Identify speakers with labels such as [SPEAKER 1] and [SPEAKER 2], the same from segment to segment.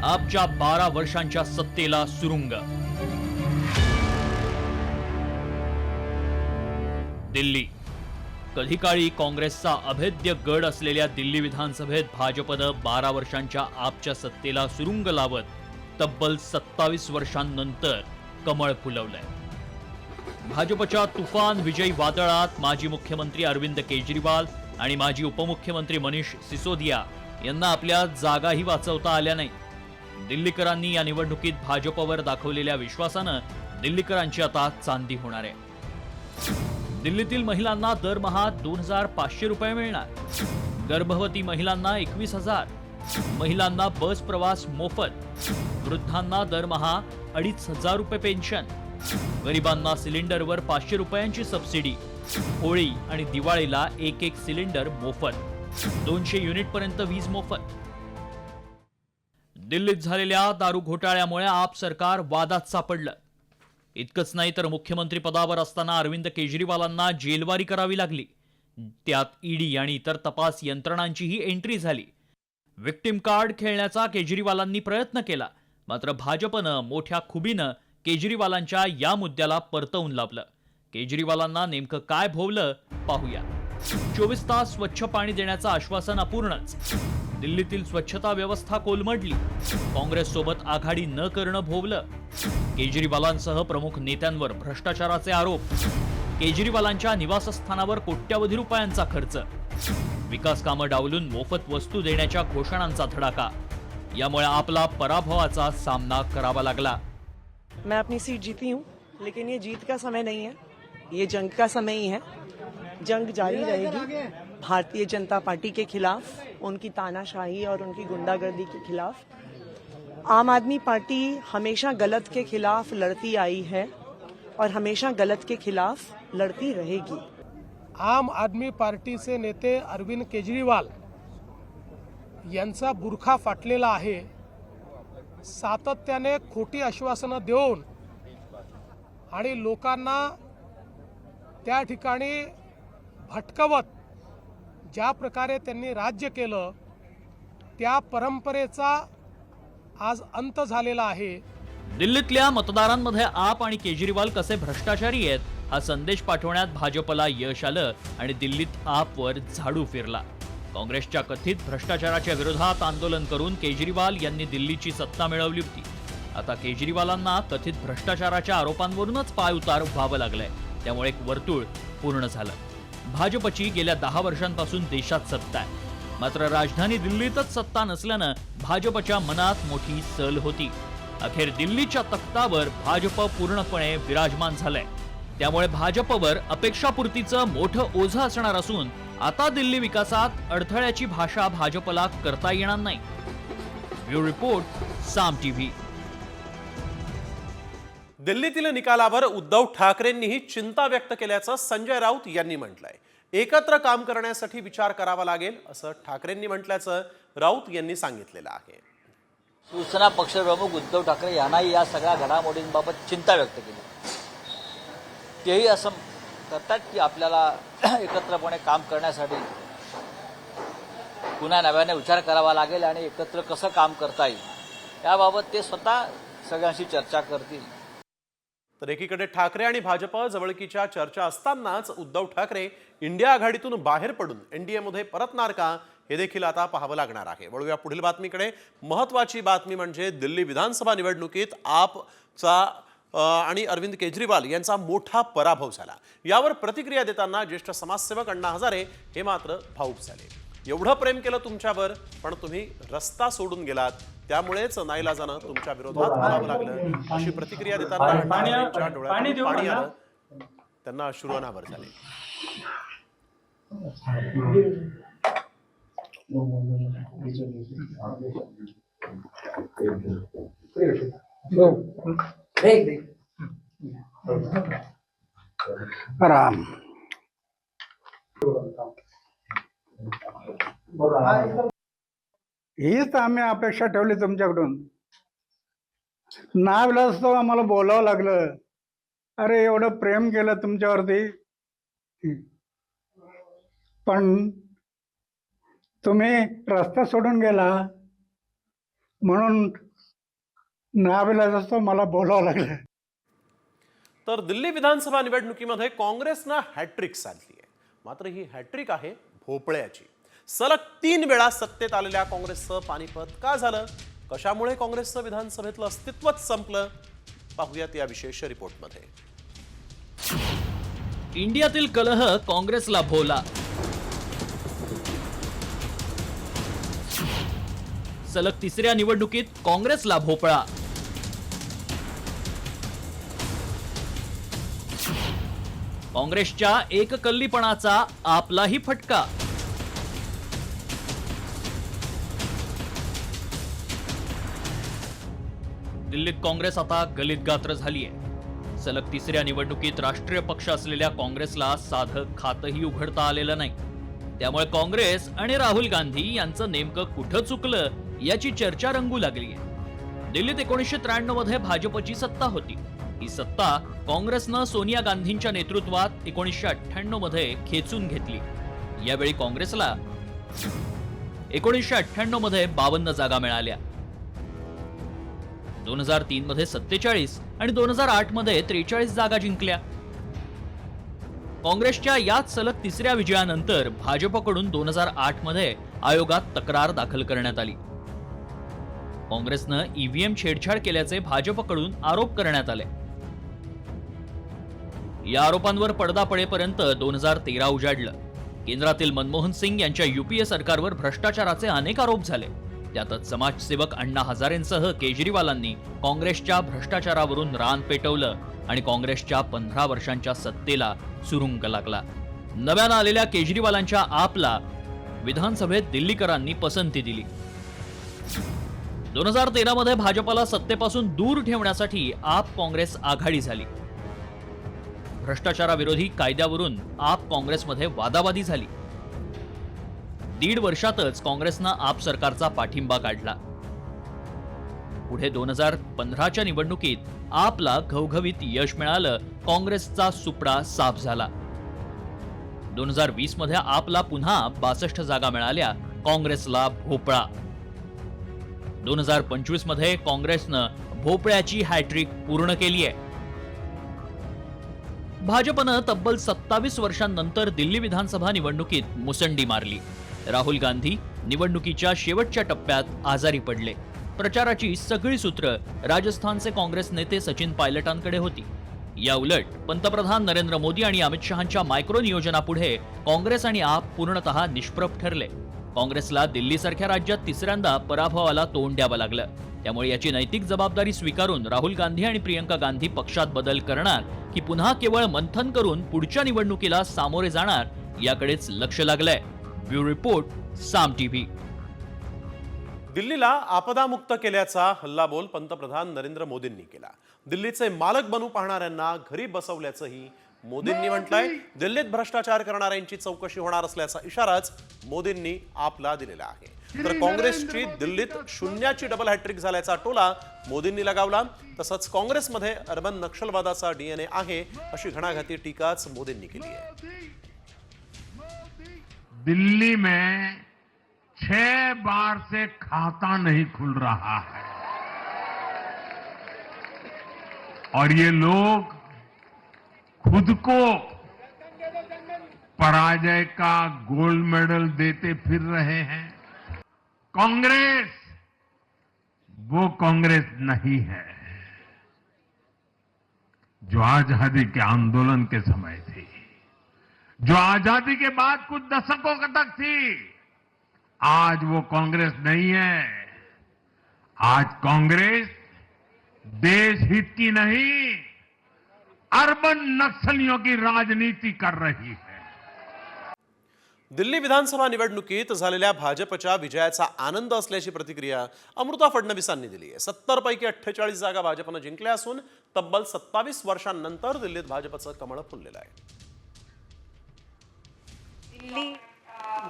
[SPEAKER 1] आपच्या 12 वर्षांच्या सत्तेला सुरुंग। दिल्ली। कधी काळी काँग्रेसचा अभेद्य गड असलेल्या दिल्ली विधानसभेत भाजपनं 12 वर्षांच्या आपच्या सत्तेला सुरुंग लावत तब्बल 27 वर्षांनंतर कमळ फुलवलंय। भाजपच्या तुफान विजयी वादळात माजी मुख्यमंत्री अरविंद केजरीवाल आणि माजी उपमुख्यमंत्री मनीष सिसोदिया यांना आपल्या जागाही वाचवता आल्या नाही। दिल्लीकरांनी या निवडणुकीत भाजपवर दाखवलेल्या विश्वासानं दिल्लीकरांची आता चांदी होणार आहे। दिल्लीतील महिलांना दरमहा 2500 रुपये मिळणार। गर्भवती महिलांना 21,000, महिलांना बस प्रवास मोफत, वृद्धांना दरमहा 2,500 रुपये पेन्शन, गरिबांना सिलेंडरवर 500 रुपयांची सबसिडी, होळी आणि दिवाळीला एक सिलेंडर मोफत, 200 युनिट पर्यंत वीज मोफत। दिल्लीत झालेल्या दारू घोटाळ्यामुळे आप सरकार वादात सापडलं। इतकंच नाही तर मुख्यमंत्री पदावर असताना अरविंद केजरीवालांना जेलवारी करावी लागली। त्यात ईडी आणि इतर तपास यंत्रणांचीही एंट्री झाली। विक्टिम कार्ड खेळण्याचा केजरीवालांनी प्रयत्न केला, मात्र भाजपनं मोठ्या खुबीनं केजरीवालांच्या या मुद्द्याला परतवून लावलं। केजरीवालांना नेमकं काय भोवलं पाहूया। 24 तास स्वच्छ पाणी देण्याचं आश्वासन अपूर्णच। दिल्लीतील स्वच्छता व्यवस्था कोलमडली। काँग्रेस सोबत आघाडी न करणं भोवलं। केजरीवालांसह प्रमुख नेत्यांवर भ्रष्टाचाराचे आरोप। केजरीवालांच्या निवासस्थानावर कोट्यवधी रुपयांचा खर्च। विकास कामं डावलून मोफत वस्तू देण्याच्या घोषणांचा धडाका। यामुळे आपला पराभवाचा सामना करावा लागला।
[SPEAKER 2] मैं अपनी सीट जीती हूँ, लेकिन ये जीत का समय नहीं है, ये जंग का समय ही है। जंग जारी रहेगी भारतीय जनता पार्टी के खिलाफ, उनकी तानाशाही और उनकी गुंडागर्दी के खिलाफ। आम आदमी पार्टी हमेशा गलत के खिलाफ लड़ती आई है और हमेशा गलत के खिलाफ लड़ती रहेगी।
[SPEAKER 3] आम आदमी पार्टीचे नेते अरविंद केजरीवाल यांचा बुरखा फाटलेला आहे। सातत्याने खोटी आश्वासनं देऊन आणि लोकांना त्या ठिकाणी भटकवत ज्या प्रकारे त्यांनी राज्य केलं, त्या परंपरेचा आज अंत झालेला आहे।
[SPEAKER 1] दिल्लीतल्या मतदारांमध्ये आप आणि केजरीवाल कसे भ्रष्टाचारी आहेत हा संदेश पाठवण्यात भाजपला यश आलं आणि दिल्लीत आपवर झाडू फिरला। काँग्रेसच्या कथित भ्रष्टाचाराच्या विरोधात आंदोलन करून केजरीवाल यांनी दिल्लीची सत्ता मिळवली होती। आता केजरीवालांना कथित भ्रष्टाचाराच्या आरोपांवरूनच पायउतार व्हावं लागलंय। त्यामुळे एक वर्तुळ पूर्ण झालं। भाजपची गेल्या 10 वर्षांपासून देशात सत्ता आहे, मात्र राजधानी दिल्लीतच सत्ता नसल्यानं भाजपच्या मनात मोठी सल होती। अखेर दिल्लीच्या तख्तावर भाजप पूर्णपणे विराजमान झालंय। त्यामुळे भाजपवर अपेक्षापूर्तीचं मोठं ओझं असणार असून आता दिल्ली विकासात अडथळ्याची भाषा भाजपला करता येणार नाही। ब्युरो रिपोर्ट, साम टीव्ही।
[SPEAKER 4] दिल्लीतील निकालावर उद्धव ठाकरेंनीही चिंता व्यक्त केल्याचं संजय राऊत यांनी म्हटलंय। एकत्र काम करण्यासाठी विचार करावा लागेल असं ठाकरेंनी म्हटल्याचं राऊत यांनी सांगितलेलं आहे।
[SPEAKER 5] शिवसेना पक्षप्रमुख उद्धव ठाकरे यांनाही या सगळ्या घडामोडींबाबत चिंता व्यक्त केली। तेही असं करतात की आपल्याला एकत्रपणे काम करण्यासाठी पुन्हा नव्याने विचार करावा लागेल आणि एकत्र कसं काम करता येईल याबाबत ते स्वतः सगळ्यांशी चर्चा करतील।
[SPEAKER 4] तर एकीकडे ठाकरे आणि भाजप जवळकीच्या चर्चा असतानाच उद्धव ठाकरे इंडिया आघाडीतून बाहेर पडून एनडीएमध्ये परतणार का हे देखील आता पाहावं लागणार आहे। वळूया पुढील बातमीकडे। महत्त्वाची बातमी म्हणजे दिल्ली विधानसभा निवडणुकीत आपचा आणि अरविंद केजरीवाल यांचा मोठा पराभव झाला। यावर प्रतिक्रिया देताना ज्येष्ठ समाजसेवक अण्णा हजारे हे मात्र भावुक झाले। एवढं प्रेम केलं तुमच्यावर, पण तुम्ही रस्ता सोडून गेलात, त्यामुळेच नाईलाजानं तुमच्या विरोधात बोलावं लागलं अशी प्रतिक्रिया देताना अण्णा हजारेंच्या डोळ्यातून पाणी आलं। त्यांना अश्रू अनावर झाले।
[SPEAKER 6] राम हीच आम्ही अपेक्षा ठेवली तुमच्याकडून। नाविलाज तो आम्हाला बोलावं लागलं। अरे एवढं प्रेम केलं तुमच्यावरती, पण तुम्ही रस्ता सोडून गेला म्हणून नाविलाज असतो मला बोलावं लागलं.
[SPEAKER 4] तर दिल्ली विधानसभा निवडणुकीमध्ये काँग्रेसनं हॅट्रिक साधली आहे. मात्र ही हॅट्रिक आहे भोपळ्याची. सलग 3 वेळा सत्तेत आलेल्या काँग्रेसचं पानिपत का झालं? कशामुळे काँग्रेसचं विधानसभेतलं अस्तित्वच संपलं? पाहूयात या विशेष रिपोर्टमध्ये.
[SPEAKER 1] इंडियातील कलह काँग्रेसला भोवला. सलग 3ऱ्या निवडणुकीत काँग्रेसला भोपळा. काँग्रेसच्या एककल्लीपणाचा आपलाही फटका. दिल्लीत काँग्रेस आता गलितगात्र झालीय. सलग 3ऱ्या निवडणुकीत राष्ट्रीय पक्ष असलेल्या काँग्रेसला साधं खातही उघडता आलेलं नाही. त्यामुळे काँग्रेस आणि राहुल गांधी यांचं नेमकं कुठं चुकलं याची चर्चा रंगू लागली आहे. दिल्लीत 1993 मध्ये भाजपची सत्ता होती. ही सत्ता काँग्रेसनं सोनिया गांधींच्या नेतृत्वात 1998 मध्ये खेचून घेतली. यावेळी काँग्रेसला 1998 मध्ये 52 जागा मिळाल्या. 2003 मध्ये 47 आणि 2008 मध्ये 43 जागा जिंकल्या. काँग्रेसच्या याच सलग 3ऱ्या विजयानंतर भाजपकडून 2008 मध्ये आयोगात तक्रार दाखल करण्यात आली. काँग्रेसनं ईव्हीएम छेडछाड केल्याचे भाजपकडून आरोप करण्यात आले. या आरोपांवर पडदा पडेपर्यंत 2013 उजाडलं. केंद्रातील मनमोहन सिंग यांच्या युपीए सरकारवर भ्रष्टाचाराचे अनेक आरोप झाले. त्यातच समाजसेवक अण्णा हजारेंसह केजरीवालांनी काँग्रेसच्या भ्रष्टाचारावरून रान पेटवलं आणि काँग्रेसच्या 15 वर्षांच्या सत्तेला सुरुंग लागला. नव्यानं आलेल्या केजरीवालांच्या आपला विधानसभेत दिल्लीकरांनी पसंती दिली. 2013 मध्ये भाजपला सत्तेपासून दूर ठेवण्यासाठी आप काँग्रेस आघाडी झाली. भ्रष्टाचाराविरोधी कायद्यावरून आप काँग्रेसमध्ये वादावादी झाली. 1.5 वर्षातच काँग्रेसनं आप सरकारचा पाठिंबा काढला. पुढे 2015च्या निवडणुकीत आपला घवघवीत यश मिळालं. काँग्रेसचा सुपडा साफ झाला. 2020 मध्ये आपला पुन्हा 62 जागा मिळाल्या. काँग्रेसला भोपळा. 2025 मध्ये काँग्रेसनं भोपळ्याची हॅट्रिक पूर्ण केली आहे. भाजपनं तब्बल 27 वर्षांनंतर दिल्ली विधानसभा निवडणुकीत मुसंडी मारली. राहुल गांधी निवडणुकीच्या शेवटच्या टप्प्यात आजारी पडले. प्रचाराची सगळी सूत्र राजस्थानचे काँग्रेस नेते सचिन पायलटांकडे होती. या उलट पंतप्रधान नरेंद्र मोदी आणि अमित शहांच्या मायक्रो नियोजनापुढे काँग्रेस आणि आप पूर्णतः निष्प्रभ ठरले. काँग्रेसला दिल्लीसारख्या राज्यात 3ऱ्यांदा पराभवाला तोंड द्यावं लागलं. त्यामुळे याची नैतिक जबाबदारी स्वीकारून राहुल गांधी आणि प्रियंका गांधी पक्षात बदल करणार की पुन्हा केवळ मंथन करून पुढच्या निवडणुकीला सामोरे जाणार याकडेच लक्ष लागलंय. ब्युरो रिपोर्ट, साम टीव्ही.
[SPEAKER 4] दिल्लीला आपदामुक्त केल्याचा हल्लाबोल पंतप्रधान नरेंद्र मोदींनी केला. दिल्लीचे मालक बनू पाहणाऱ्यांना घरी बसवल्याचंही मोदींनी म्हटलंय. दिल्लीत भ्रष्टाचार करणाऱ्यांची चौकशी होणार असल्याचा इशाराच मोदींनी आपला दिलेला आहे. तर काँग्रेसची दिल्लीत शून्याची डबल हॅट्रिक झाल्याचा टोला मोदींनी लगावला. तसंच काँग्रेसमध्ये अर्बन नक्षलवादाचा डीएनए आहे अशी घणाघाती टीकाच मोदींनी केली आहे.
[SPEAKER 7] दिल्ली में 6 बार से खाता नहीं खुल रहा है और ये लोग खुद को पराजय का गोल्ड मेडल देते फिर रहे हैं. कांग्रेस वो कांग्रेस नहीं है जो आजादी के आंदोलन के समय थी, जो आजादी के बाद कुछ दशकों तक थी. आज वो कांग्रेस नहीं है. आज कांग्रेस देश हित की नहीं, अर्बन नक्सलियों की राजनीति कर रही है.
[SPEAKER 4] दिल्ली विधानसभा निवडणुकीत झालेल्या भाजपच्या विजयाचा आनंद असल्याची प्रतिक्रिया अमृता फडणवीसांनी दिली आहे. 70 पैकी 48 जागा भाजपनं जिंकल्या असून तब्बल 27 वर्षांनंतर दिल्लीत भाजपचं कमळ फुललेलं आहे.
[SPEAKER 8] दिल्ली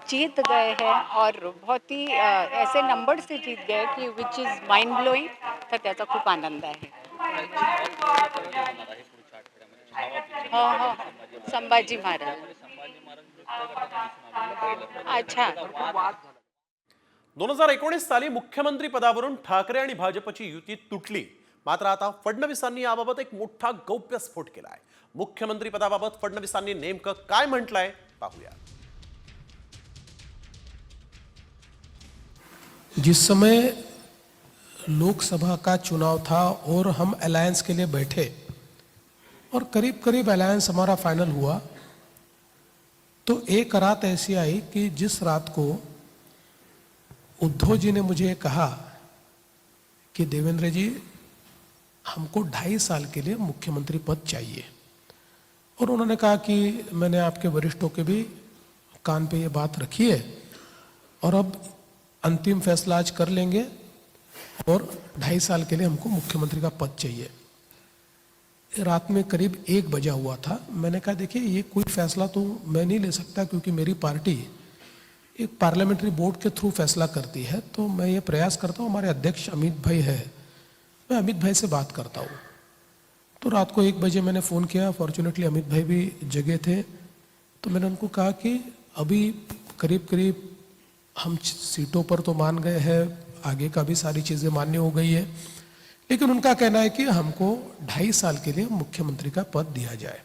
[SPEAKER 8] जीत गए हैं और बहुत ही ऐसे नंबर से जीत गए कि विच इज माइंड ब्लोइंग. तर त्याचा खूप आनंद आहे. हो संभाजी महाराज. अच्छा.
[SPEAKER 4] 2019 साली मुख्यमंत्री पदावरून ठाकरे आणि भाजपची युती तुटली. मात्र आता फडणवीसांनी याबाबत एक मोठा गौप्यस्फोट केलाय. मुख्यमंत्री पदाबाबत फडणवीसांनी नेमकं काय म्हटलंय पाहूया.
[SPEAKER 3] जिस समय लोकसभा का चुनाव था और हम अलायंस के लिए बैठे और करीब करीब अलायंस हमारा फाइनल हुआ, तो एक रात ऐसी आई कि जिस रात को उद्धव जी ने मुझे कहा कि देवेंद्र जी हमको 2.5 साल के लिए मुख्यमंत्री पद चाहिए, और उन्होंने कहा कि मैंने आपके वरिष्ठों के भी कान पे ये बात रखी है और अब अंतिम फैसला आज कर लेंगे और 2.5 साल के लिए हमको मुख्यमंत्री का पद चाहिए. रात में करीब 1 बजा हुआ था. मैंने कहा देखिए ये कोई फैसला तो मैं नहीं ले सकता, क्योंकि मेरी पार्टी एक पार्लियामेंट्री बोर्ड के थ्रू फैसला करती है. तो मैं ये प्रयास करता हूँ, हमारे अध्यक्ष अमित भाई है, मैं अमित भाई से बात करता हूँ. तो रात को 1 बजे मैंने फ़ोन किया. फॉर्चुनेटली अमित भाई भी जगे थे. तो मैंने उनको कहा कि अभी करीब करीब हम सीटों पर तो मान गए हैं, आगे का भी सारी चीज़ें मान्य हो गई है, लेकिन उनका कहना है कि हमको 2.5 साल के लिए मुख्यमंत्री का पद दिया जाए.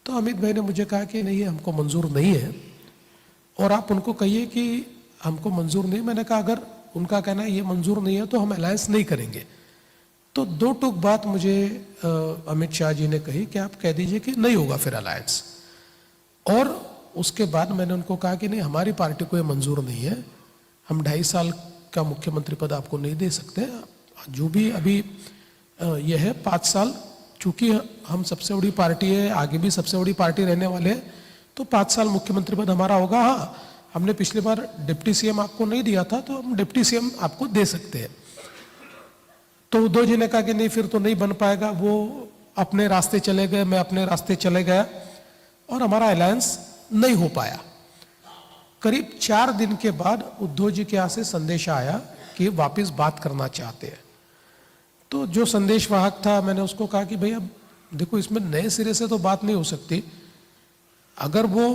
[SPEAKER 3] तो अमित भाई ने मुझे कहा कि नहीं हमको मंजूर नहीं है और आप उनको कहिए कि हमको मंजूर नहीं. मैंने कहा अगर उनका कहना है ये मंजूर नहीं है तो हम अलायंस नहीं करेंगे. तो 2 टूक बात मुझे अमित शाह जी ने कही कि आप कह दीजिए कि नहीं होगा फिर अलायंस. और उसके बाद मैंने उनको कहा कि नहीं हमारी पार्टी को ये मंजूर नहीं है, हम 2.5 साल का मुख्यमंत्री पद आपको नहीं दे सकते. जो भी अभी ये है 5 साल, चूंकि हम सबसे बड़ी पार्टी है, आगे भी सबसे बड़ी पार्टी रहने वाले हैं, तो 5 साल मुख्यमंत्री पद हमारा होगा. हाँ, हमने पिछली बार डिप्टी सीएम आपको नहीं दिया था, तो हम डिप्टी सीएम आपको दे सकते हैं. तो उद्धव जी ने कहा कि नहीं फिर तो नहीं बन पाएगा. वो अपने रास्ते चले गए, मैं अपने रास्ते चले गया और हमारा अलायंस नहीं हो पाया. करीब 4 दिन के बाद उद्धव जी के यहाँ से संदेश आया कि वापस बात करना चाहते हैं. तो जो संदेशवाहक था मैंने उसको कहा कि भाई अब देखो इसमें नए सिरे से तो बात नहीं हो सकती. अगर वो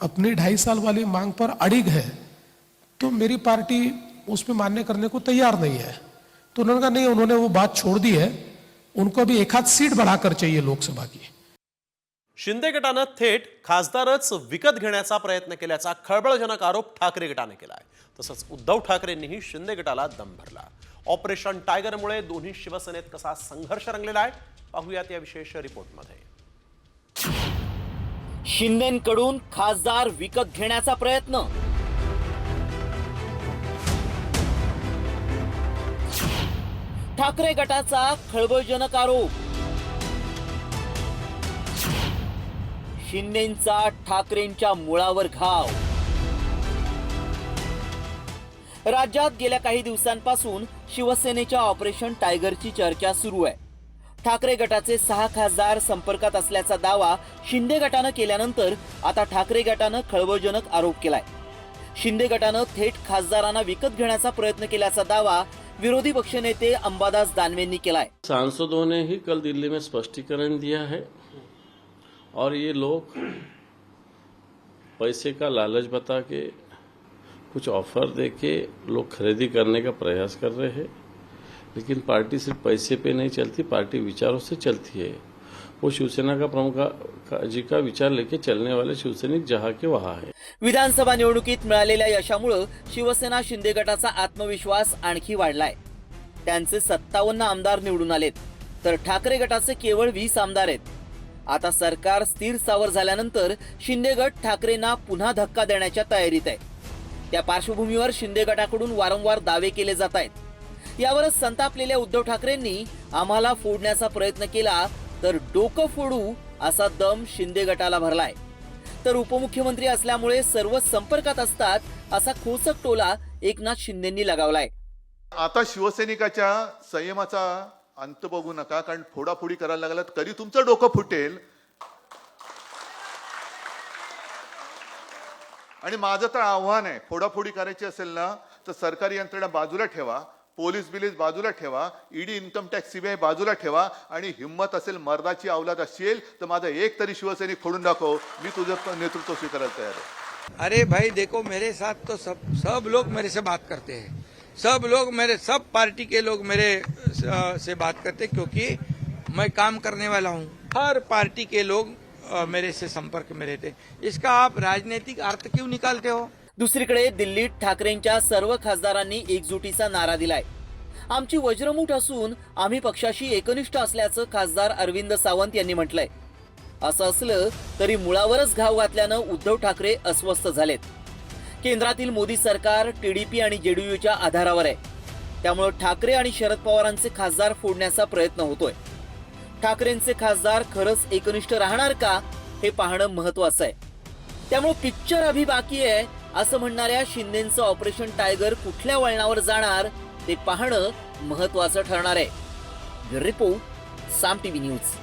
[SPEAKER 3] अपनी 2.5 साल वाली मांग पर अड़िग है तो मेरी पार्टी उस पर मान्य करने को तैयार नहीं है. तो उन्होंने कहा नहीं, उन्होंने वो बात छोड़ दी है, उनको अभी 1 सीट बढ़ाकर चाहिए लोकसभा की.
[SPEAKER 4] शिंदे गटानं थेट खासदारच विकत घेण्याचा प्रयत्न केल्याचा खळबळजनक आरोप ठाकरे गटाने केलाय. तसंच उद्धव ठाकरेंनीही शिंदे गटाला दम भरला. ऑपरेशन टायगरमुळे दोन्ही शिवसेनेत कसा संघर्ष रंगलेला आहे पाहूयात या विशेष रिपोर्टमध्ये.
[SPEAKER 9] शिंदेंकडून खासदार विकत घेण्याचा प्रयत्न, ठाकरे गटाचा खळबळजनक आरोप, शिंदेंचा ठाकरेंच्या मुळावर घाव. राज्यात गेल्या काही दिवसांपासून शिवसेनेच्या ऑपरेशन टायगरची चर्चा सुरू आहे. ठाकरे गटाचे 6 खासदार संपर्कात असल्याचा दावा शिंदे गटानं केल्यानंतर आता ठाकरे गटानं खळबळजनक आरोप केलाय. शिंदे गटानं थेट खासदारांना विकत घेण्याचा प्रयत्न केल्याचा दावा विरोधी पक्षनेते अंबादास दानवेंनी केलाय.
[SPEAKER 10] सांसदों ने ही कल दिल्ली में स्पष्टीकरण दिया है और ये लोग पैसे का लालच बता के कुछ ऑफर देके लोग खरीदी करने का प्रयास कर रहे हैं. लेकिन पार्टी सिर्फ पैसे पे नहीं चलती, पार्टी विचारों से चलती है. वो शिवसेना का प्रमुख जी का विचार लेके चलने वाले शिवसैनिक जहाँ के वहाँ है.
[SPEAKER 9] विधानसभा निवडणुकीत मिळालेल्या यशामुळे शिवसेना शिंदे गटाचा आत्मविश्वास आणखी वाढलाय. त्यांचे 57 आमदार निवडून आलेत, तर ठाकरे गटाचे केवळ 20 आमदार आहेत. आता सरकार स्थिर सावर झाल्यानंतर शिंदे गट ठाकरेंना पुन्हा धक्का देण्याच्या तयारीत आहे. त्या पार्श्वभूमीवर शिंदे गटाकडून वारंवार दावे केले जात आहेत. यावरच संतापलेल्या उद्धव ठाकरेंनी आम्हाला फोडण्याचा प्रयत्न केला तर डोकं फोडू असा दम शिंदे गटाला भरलाय. तर उपमुख्यमंत्री असल्यामुळे सर्व संपर्कात असतात असा खोचक टोला एकनाथ शिंदेंनी लगावलाय.
[SPEAKER 11] आता शिवसैनिकाच्या संयमाचा अंत बघू नका, कारण फोडाफोडी करायला लागलात तरी तुमचं डोकं फुटेल. आणि माझं तर आव्हान आहे, फोडाफोडी करायची असेल ना तर सरकारी यंत्रणा बाजूला ठेवा, पोलीस बिलीस बाजूला ठेवा, ईडी इन्कम टॅक्स सीबीआय बाजूला ठेवा आणि हिम्मत असेल, मर्दाची अवलाद असेल तर माझा एक तरी शिवसैनिक फोडून दाखव, मी तुझं नेतृत्व स्वीकारायला तयार आहे.
[SPEAKER 12] अरे भाई देखो, मेरे साथ तो सब लोग मेरे से बात करते हैं, सब पार्टी के लोग मेरे से बात करते हैं, क्योंकि मैं काम करने वाला हूँ। हर पार्टी के लोग मेरे से संपर्क में रहते। इसका आप राजनीतिक अर्थ क्यों निकालते हो?
[SPEAKER 9] दुसरीकडे दिल्लीत ठाकरेंच्या सर्व खासदारांनी एकजुटीचा नारा दिलाय. आमची वज्रमूठ असून आम्ही पक्षाशी एकनिष्ठ असल्याचं खासदार अरविंद सावंत यांनी म्हटलंय. असं असलं तरी मुळावरच घाव घातल्यानं उद्धव ठाकरे अस्वस्थ झालेत. केंद्रातील मोदी सरकार टीडीपी आणि जेडीयूच्या आधारावर आहे. त्यामुळे ठाकरे आणि शरद पवारांचे खासदार फोडण्याचा प्रयत्न होतोय. ठाकरेंचे खासदार खरंच एकनिष्ठ राहणार का हे पाहणं महत्वाचं आहे. त्यामुळे पिक्चर अभी बाकी आहे असं म्हणणाऱ्या शिंदेचं ऑपरेशन टायगर कुठल्या वळणावर जाणार ते पाहणं महत्वाचं ठरणार आहे. रिपोर्ट साम टीव्ही न्यूज.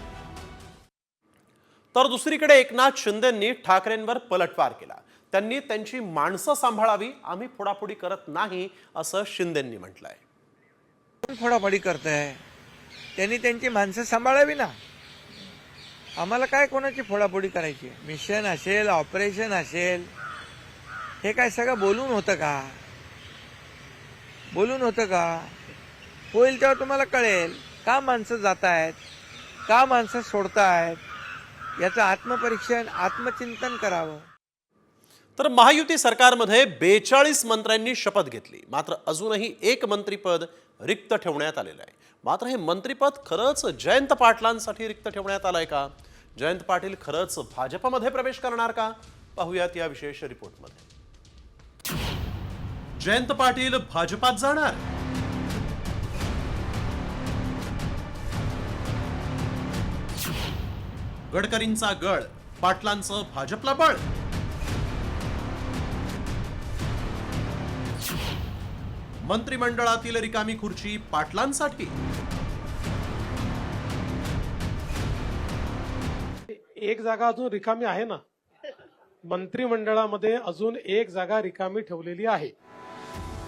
[SPEAKER 4] तर दुसरीकडे एकनाथ शिंदेंनी ठाकरेंवर पलटवार केला. त्यांनी त्यांची माणसं सांभाळावी, आम्ही फोडाफोडी करत नाही असं शिंदेंनी म्हटलंय.
[SPEAKER 12] फोडाफोडी करताय, त्यांनी त्यांची माणसं सांभाळावी ना. आम्हाला काय कोणाची फोडाफोडी करायची? मिशन असेल, ऑपरेशन असेल, हे काय सगळं बोलून होतं का? होईल तेव्हा तुम्हाला कळेल का माणसं जात आहेत, का माणसं सोडतायत. याचं आत्मपरीक्षण, आत्मचिंतन करावं.
[SPEAKER 4] तर महायुती सरकारमध्ये 42 मंत्र्यांनी शपथ घेतली. मात्र अजूनही एक मंत्रिपद रिक्त ठेवण्यात आलेलं आहे. मात्र हे मंत्रिपद खरंच जयंत पाटलांसाठी रिक्त ठेवण्यात आलंय का? जयंत पाटील खरंच भाजपमध्ये प्रवेश करणार का? पाहूयात या विशेष रिपोर्टमध्ये. जयंत पाटील भाजपात जाणार? गडकरींचा गळ, पाटलांचं भाजपला बळ. मंत्रिमंडळातील रिकामी खुर्ची पाटलांसाठी.
[SPEAKER 3] एक जागा अजून रिकामी आहे ना, मंत्रिमंडळामध्ये अजून एक जागा रिकामी ठेवलेली आहे.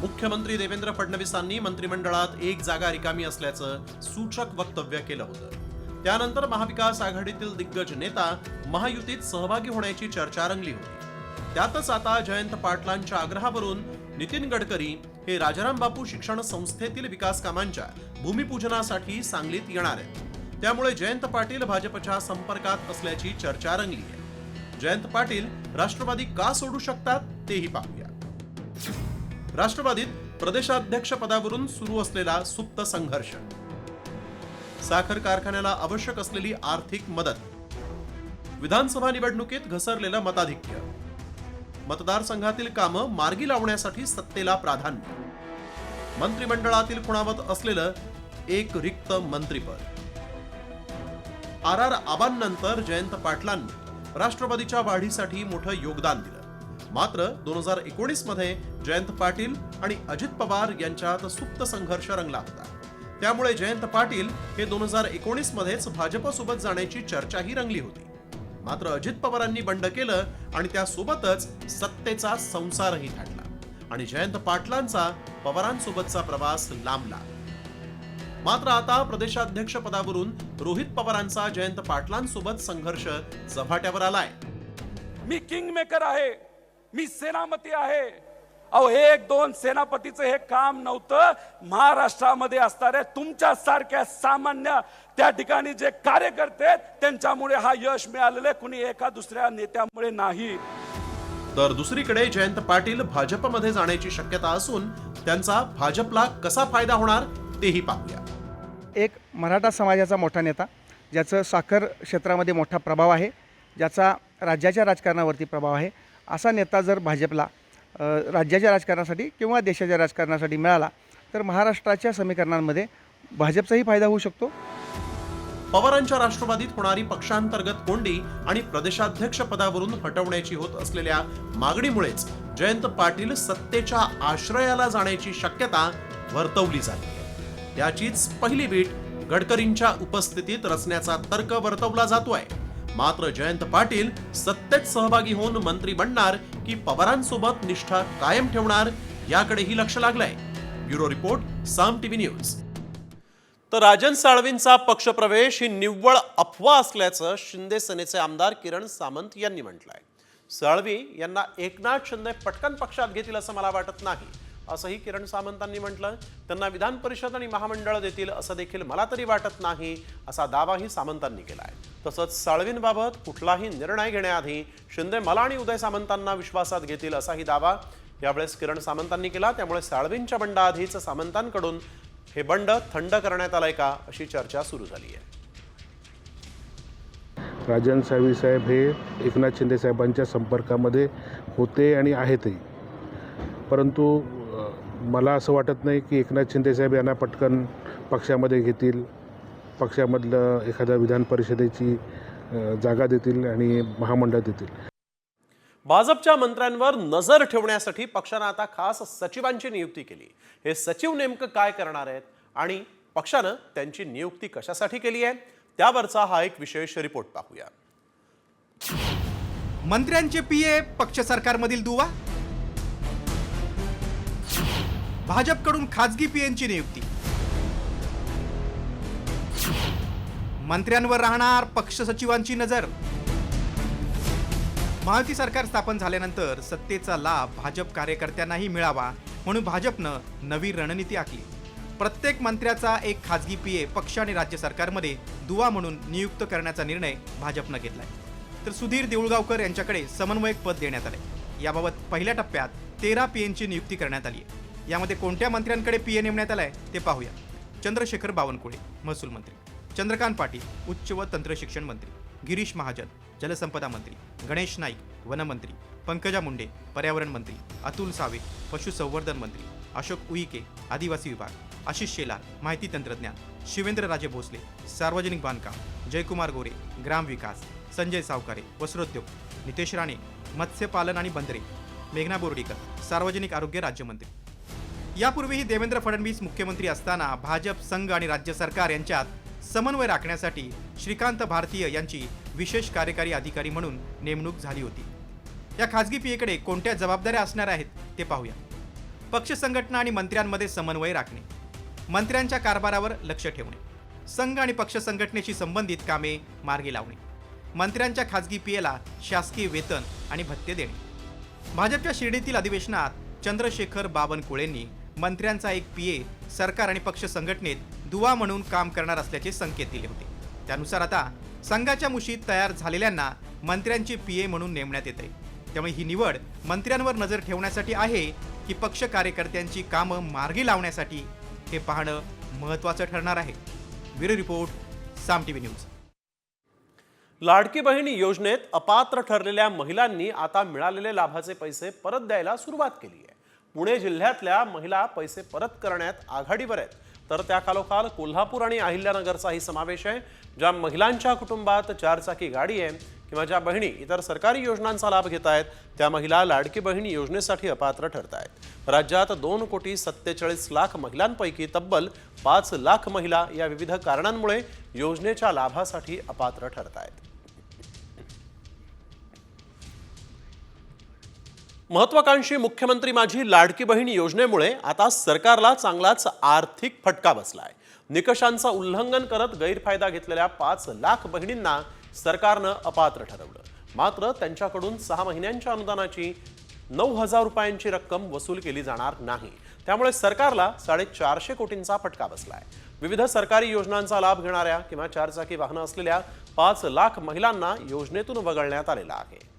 [SPEAKER 4] मुख्यमंत्री देवेंद्र फडणवीसांनी मंत्रिमंडळात एक जागा रिकामी असल्याचं सूचक वक्तव्य केलं होतं. त्यानंतर महाविकास आघाडीतील दिग्गज नेता महायुतीत सहभागी होण्याची चर्चा रंगली होती. त्यातच आता जयंत पाटलांच्या आग्रहावरून नितीन गडकरी हे राजाराम बापू शिक्षण संस्थेतील विकास कामांच्या भूमिपूजनासाठी सांगलीत येणार आहेत. त्यामुळे जयंत पाटील भाजपच्या संपर्कात असल्याची चर्चा रंगली आहे. जयंत पाटील राष्ट्रवादी का सोडू शकतात तेही पाहूया. राष्ट्रवादीत प्रदेशाध्यक्ष पदावरून सुरू असलेला सुप्त संघर्ष, साखर कारखान्याला आवश्यक असलेली आर्थिक मदत, विधानसभा निवडणुकीत घसरलेलं मताधिक्य, मतदारसंघातील कामं मार्गी लावण्यासाठी सत्तेला प्राधान्य, मंत्रिमंडळातील खुणावत असलेलं एक रिक्त मंत्रिपद. आर आबांनंतर जयंत पाटलांनी राष्ट्रवादीच्या वाढीसाठी मोठं योगदान दिलं. मात्र 2019 मध्ये जयंत पाटील आणि अजित पवार यांच्यात सुप्त संघर्ष रंगला होता. त्यामुळे जयंत पाटील हे 2019 मध्येच भाजपसोबत जाण्याची चर्चाही रंगली होती. मात्र अजित पवारांनी बंड केलं आणि त्यासोबतच सत्तेचा संसारही थाटला आणि जयंत पाटलांचा पवारांसोबतचा प्रवास लांबला. मात्र आता प्रदेशाध्यक्ष पदावरून रोहित पवारांचा जयंत पाटलांसोबत संघर्ष चव्हाट्यावर आलाय.
[SPEAKER 13] मी किंग मेकर आहे, मी सेनापती आहे. अहो, एक दोन सेनापतीचं हे काम नव्हतं. महाराष्ट्रामध्ये असणाऱ्या तुमच्या सारख्या सामान्य त्या ठिकाणी जे कार्यकर्ते त्यांच्यामुळे हा यश मिळालेलं, कुणी एका दुसऱ्या नेत्यामुळे नाही.
[SPEAKER 4] तर दुसरीकडे जयंत पाटील भाजपमध्ये जाण्याची शक्यता असून त्यांचा भाजपला कसा फायदा होणार तेही पाहूया.
[SPEAKER 14] एक मराठा समाजाचा मोठा नेता, ज्याचं साखर क्षेत्रामध्ये मोठा प्रभाव आहे, ज्याचा राज्याच्या राजकारणावरती प्रभाव आहे, असा नेता जर भाजपला राज्याच्या राजकारणासाठी किंवा देशाच्या राजकारणासाठी मिळाला तर महाराष्ट्राच्या समीकरणांमध्ये भाजपचाही फायदा होऊ शकतो.
[SPEAKER 4] पवारांच्या राष्ट्रवादीत होणारी पक्षांतर्गत कोंडी आणि प्रदेशाध्यक्ष पदावरून हटवण्याची होत असलेल्या मागणीमुळेच जयंत पाटील सत्तेच्या आश्रयाला जाण्याची शक्यता वर्तवली जाते. त्याचीच पहिली बीट गडकरींच्या उपस्थितीत रचण्याचा तर्क वर्तवला जातोय. मात्र जयंत पाटील सत्तेत सहभागी होऊन मंत्री बनणार की पवारांसोबत निष्ठा कायम ठेवणार याकडेही लक्ष लागलंय. ब्युरो रिपोर्ट, साम टीव्ही न्यूज. तर राजन साळवींचा पक्षप्रवेश ही निव्वळ अफवा असल्याचं शिंदे सेनेचे आमदार किरण सामंत यांनी म्हटलंय. साळवी यांना एकनाथ शिंदे पटकन पक्षात घेतील असं मला वाटत नाही, असंही किरण सामंतांनी म्हटलं. त्यांना विधान परिषद आणि महामंडळ देतील असं देखील मला तरी वाटत नाही, असा दावाही सामंतांनी केला आहे. तसंच साळवींबाबत कुठलाही निर्णय घेण्याआधी शिंदे मला आणि उदय सामंतांना विश्वासात घेतील असाही दावा यावेळेस किरण सामंतांनी केला. त्यामुळे साळवींच्या बंडाआधीच सामंतांकडून हे बंड थंड करण्यात आलंय का, अशी चर्चा सुरू झाली आहे.
[SPEAKER 15] राजन साळवी साहेब हे एकनाथ शिंदे साहेबांच्या संपर्कामध्ये होते आणि आहेतही, परंतु मला असं वाटत नाही की एकनाथ शिंदे साहेब यांना पटकन पक्षामध्ये घेतील, पक्षामधलं एखाद्या विधान परिषदेची जागा देतील आणि महामंडळ देतील.
[SPEAKER 4] भाजपच्या मंत्र्यांवर नजर ठेवण्यासाठी पक्षानं आता खास सचिवांची नियुक्ती केली. हे सचिव नेमकं काय करणार आहेत आणि पक्षानं त्यांची नियुक्ती कशासाठी केली आहे, त्यावरचा हा एक विशेष रिपोर्ट पाहूया.
[SPEAKER 14] मंत्र्यांचे पीए पक्ष सरकारमधील दुवा, भाजपकडून खासगी पीएंची नियुक्ती, मंत्र्यांवर राहणार पक्ष सचिवांची नजर. महायुती सरकार स्थापन झाल्यानंतर सत्तेचा लाभ भाजप कार्यकर्त्यांनाही मिळावा म्हणून भाजपनं नवी रणनीती आखली. प्रत्येक मंत्र्याचा एक खासगी पीए पक्ष आणि राज्य सरकारमध्ये दुवा म्हणून नियुक्त करण्याचा निर्णय भाजपनं घेतलाय. तर सुधीर देऊळगावकर यांच्याकडे समन्वयक पद देण्यात आले. याबाबत पहिल्या टप्प्यात 13 पीएंची नियुक्ती करण्यात आली आहे. यामध्ये कोणत्या मंत्र्यांकडे पीए नेमण्यात आलाय ते पाहूया. चंद्रशेखर बावनकुळे महसूल मंत्री, चंद्रकांत पाटील उच्च व तंत्र शिक्षण मंत्री, गिरीश महाजन जलसंपदा मंत्री, गणेश नाईक वनमंत्री, पंकजा मुंडे पर्यावरण मंत्री, अतुल सावे पशुसंवर्धन मंत्री, अशोक उईके आदिवासी विभाग, आशिष शेलार माहिती तंत्रज्ञान, शिवेंद्रराजे भोसले सार्वजनिक बांधकाम, जयकुमार गोरे ग्रामविकास, संजय सावकारे वस्त्रोद्योग, नितेश राणे मत्स्यपालन आणि बंदरे, मेघना बोर्डीकर सार्वजनिक आरोग्य राज्यमंत्री. यापूर्वीही देवेंद्र फडणवीस मुख्यमंत्री असताना भाजप संघ आणि राज्य सरकार यांच्यात समन्वय राखण्यासाठी श्रीकांत भारतीय यांची विशेष कार्यकारी अधिकारी म्हणून नेमणूक झाली होती. या खासगी पीएकडे कोणत्या जबाबदाऱ्या असणार आहेत ते पाहूया. पक्ष संघटना आणि मंत्र्यांमध्ये समन्वय राखणे, मंत्र्यांच्या कारभारावर लक्ष ठेवणे, संघ आणि पक्ष संघटनेशी संबंधित कामे मार्गी लावणे, मंत्र्यांच्या खासगी पीएला शासकीय वेतन आणि भत्ते देणे. भाजपच्या शिर्डीतील अधिवेशनात चंद्रशेखर बावनकुळेंनी मंत्र्यांचा एक पीए सरकार आणि पक्ष संघटनेत दुवा म्हणून काम करणार असल्याचे संकेत दिले होते. त्यानुसार आता संघाच्या मुशीत तयार झालेल्यांना मंत्र्यांचे पीए म्हणून नेमण्यात येते. त्यामुळे ही निवड मंत्र्यांवर नजर ठेवण्यासाठी आहे की पक्ष कार्यकर्त्यांची कामं मार्गी लावण्यासाठी, हे पाहणं महत्त्वाचं ठरणार आहे. ब्युरो रिपोर्ट, साम टीव्ही न्यूज.
[SPEAKER 4] लाडकी बहीण योजनेत अपात्र ठरलेल्या महिलांनी आता मिळालेले लाभाचे पैसे परत द्यायला सुरुवात केली आहे. पुणे जिल्ह्यातल्या महिला पैसे परत करण्यात आघाडीवर आहेत, तर त्या खालोखाल कोल्हापूर आणि अहिल्यानगरचाही समावेश आहे. ज्या महिलांच्या कुटुंबात 4 चाकी गाडी आहे किंवा ज्या बहिणी इतर सरकारी योजनांचा लाभ घेत आहेत त्या महिला लाडकी बहीण योजनेसाठी अपात्र ठरत आहेत. राज्यात 2,47,00,000 महिलांपैकी तब्बल 5 लाख महिला या विविध कारणांमुळे योजनेच्या लाभासाठी अपात्र ठरत आहेत. महत्वाकांक्षी मुख्यमंत्री माझी लाडकी बहीण योजनेमुळे आता सरकारला चांगलाच आर्थिक फटका बसलाय. निकषांचं उल्लंघन करत गैरफायदा घेतलेल्या 5 लाख बहिणींना सरकारनं अपात्र ठरवलं. मात्र त्यांच्याकडून 6 महिन्यांच्या अनुदानाची 9,000 रुपयांची रक्कम वसूल केली जाणार नाही. त्यामुळे सरकारला 450 कोटींचा फटका बसलाय. विविध सरकारी योजनांचा लाभ घेणाऱ्या किंवा 4 चाकी वाहनं असलेल्या 5 लाख महिलांना योजनेतून वगळण्यात आलेला आहे.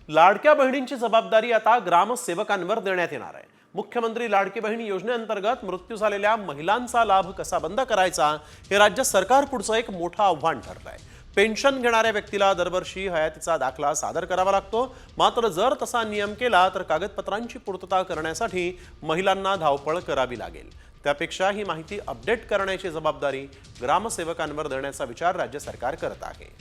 [SPEAKER 4] लाडक्या बहिणींची जबाबदारी आता ग्रामसेवकांवर देण्यात येणार आहे. मुख्यमंत्री लाडकी बहीण योजनेअंतर्गत मृत्यू झालेल्या महिलांचा लाभ कसा बंद करायचा, हे राज्य सरकार पुढचं एक मोठं आव्हान ठरलं आहे. पेन्शन घेणाऱ्या व्यक्तीला दरवर्षी हयातीचा दाखला सादर करावा लागतो. मात्र जर तसा नियम केला तर कागदपत्रांची पूर्तता करण्यासाठी महिलांना धावपळ करावी लागेल. त्यापेक्षा ही माहिती अपडेट करण्याची जबाबदारी ग्रामसेवकांवर देण्याचा विचार राज्य सरकार करत आहे.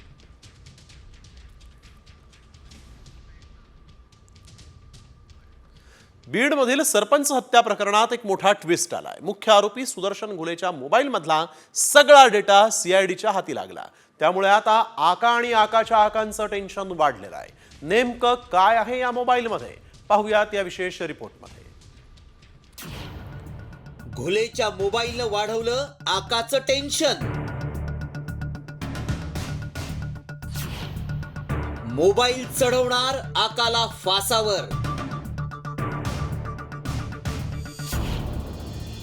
[SPEAKER 4] बीडमधील सरपंच हत्या प्रकरणात एक मोठा ट्विस्ट आलाय. मुख्य आरोपी सुदर्शन घुलेच्या मोबाईलमधला सगळा डेटा सीआयडीच्या हाती लागला. त्यामुळे आता आका आणि आकाच्या आकांचं टेन्शन वाढलेलं आहे. नेमकं काय आहे या मोबाईलमध्ये, पाहूयात या विशेष रिपोर्टमध्ये.
[SPEAKER 9] घुलेच्या मोबाईलनं वाढवलं आकाचं टेन्शन. मोबाईल चढवणार आकाला फासावर.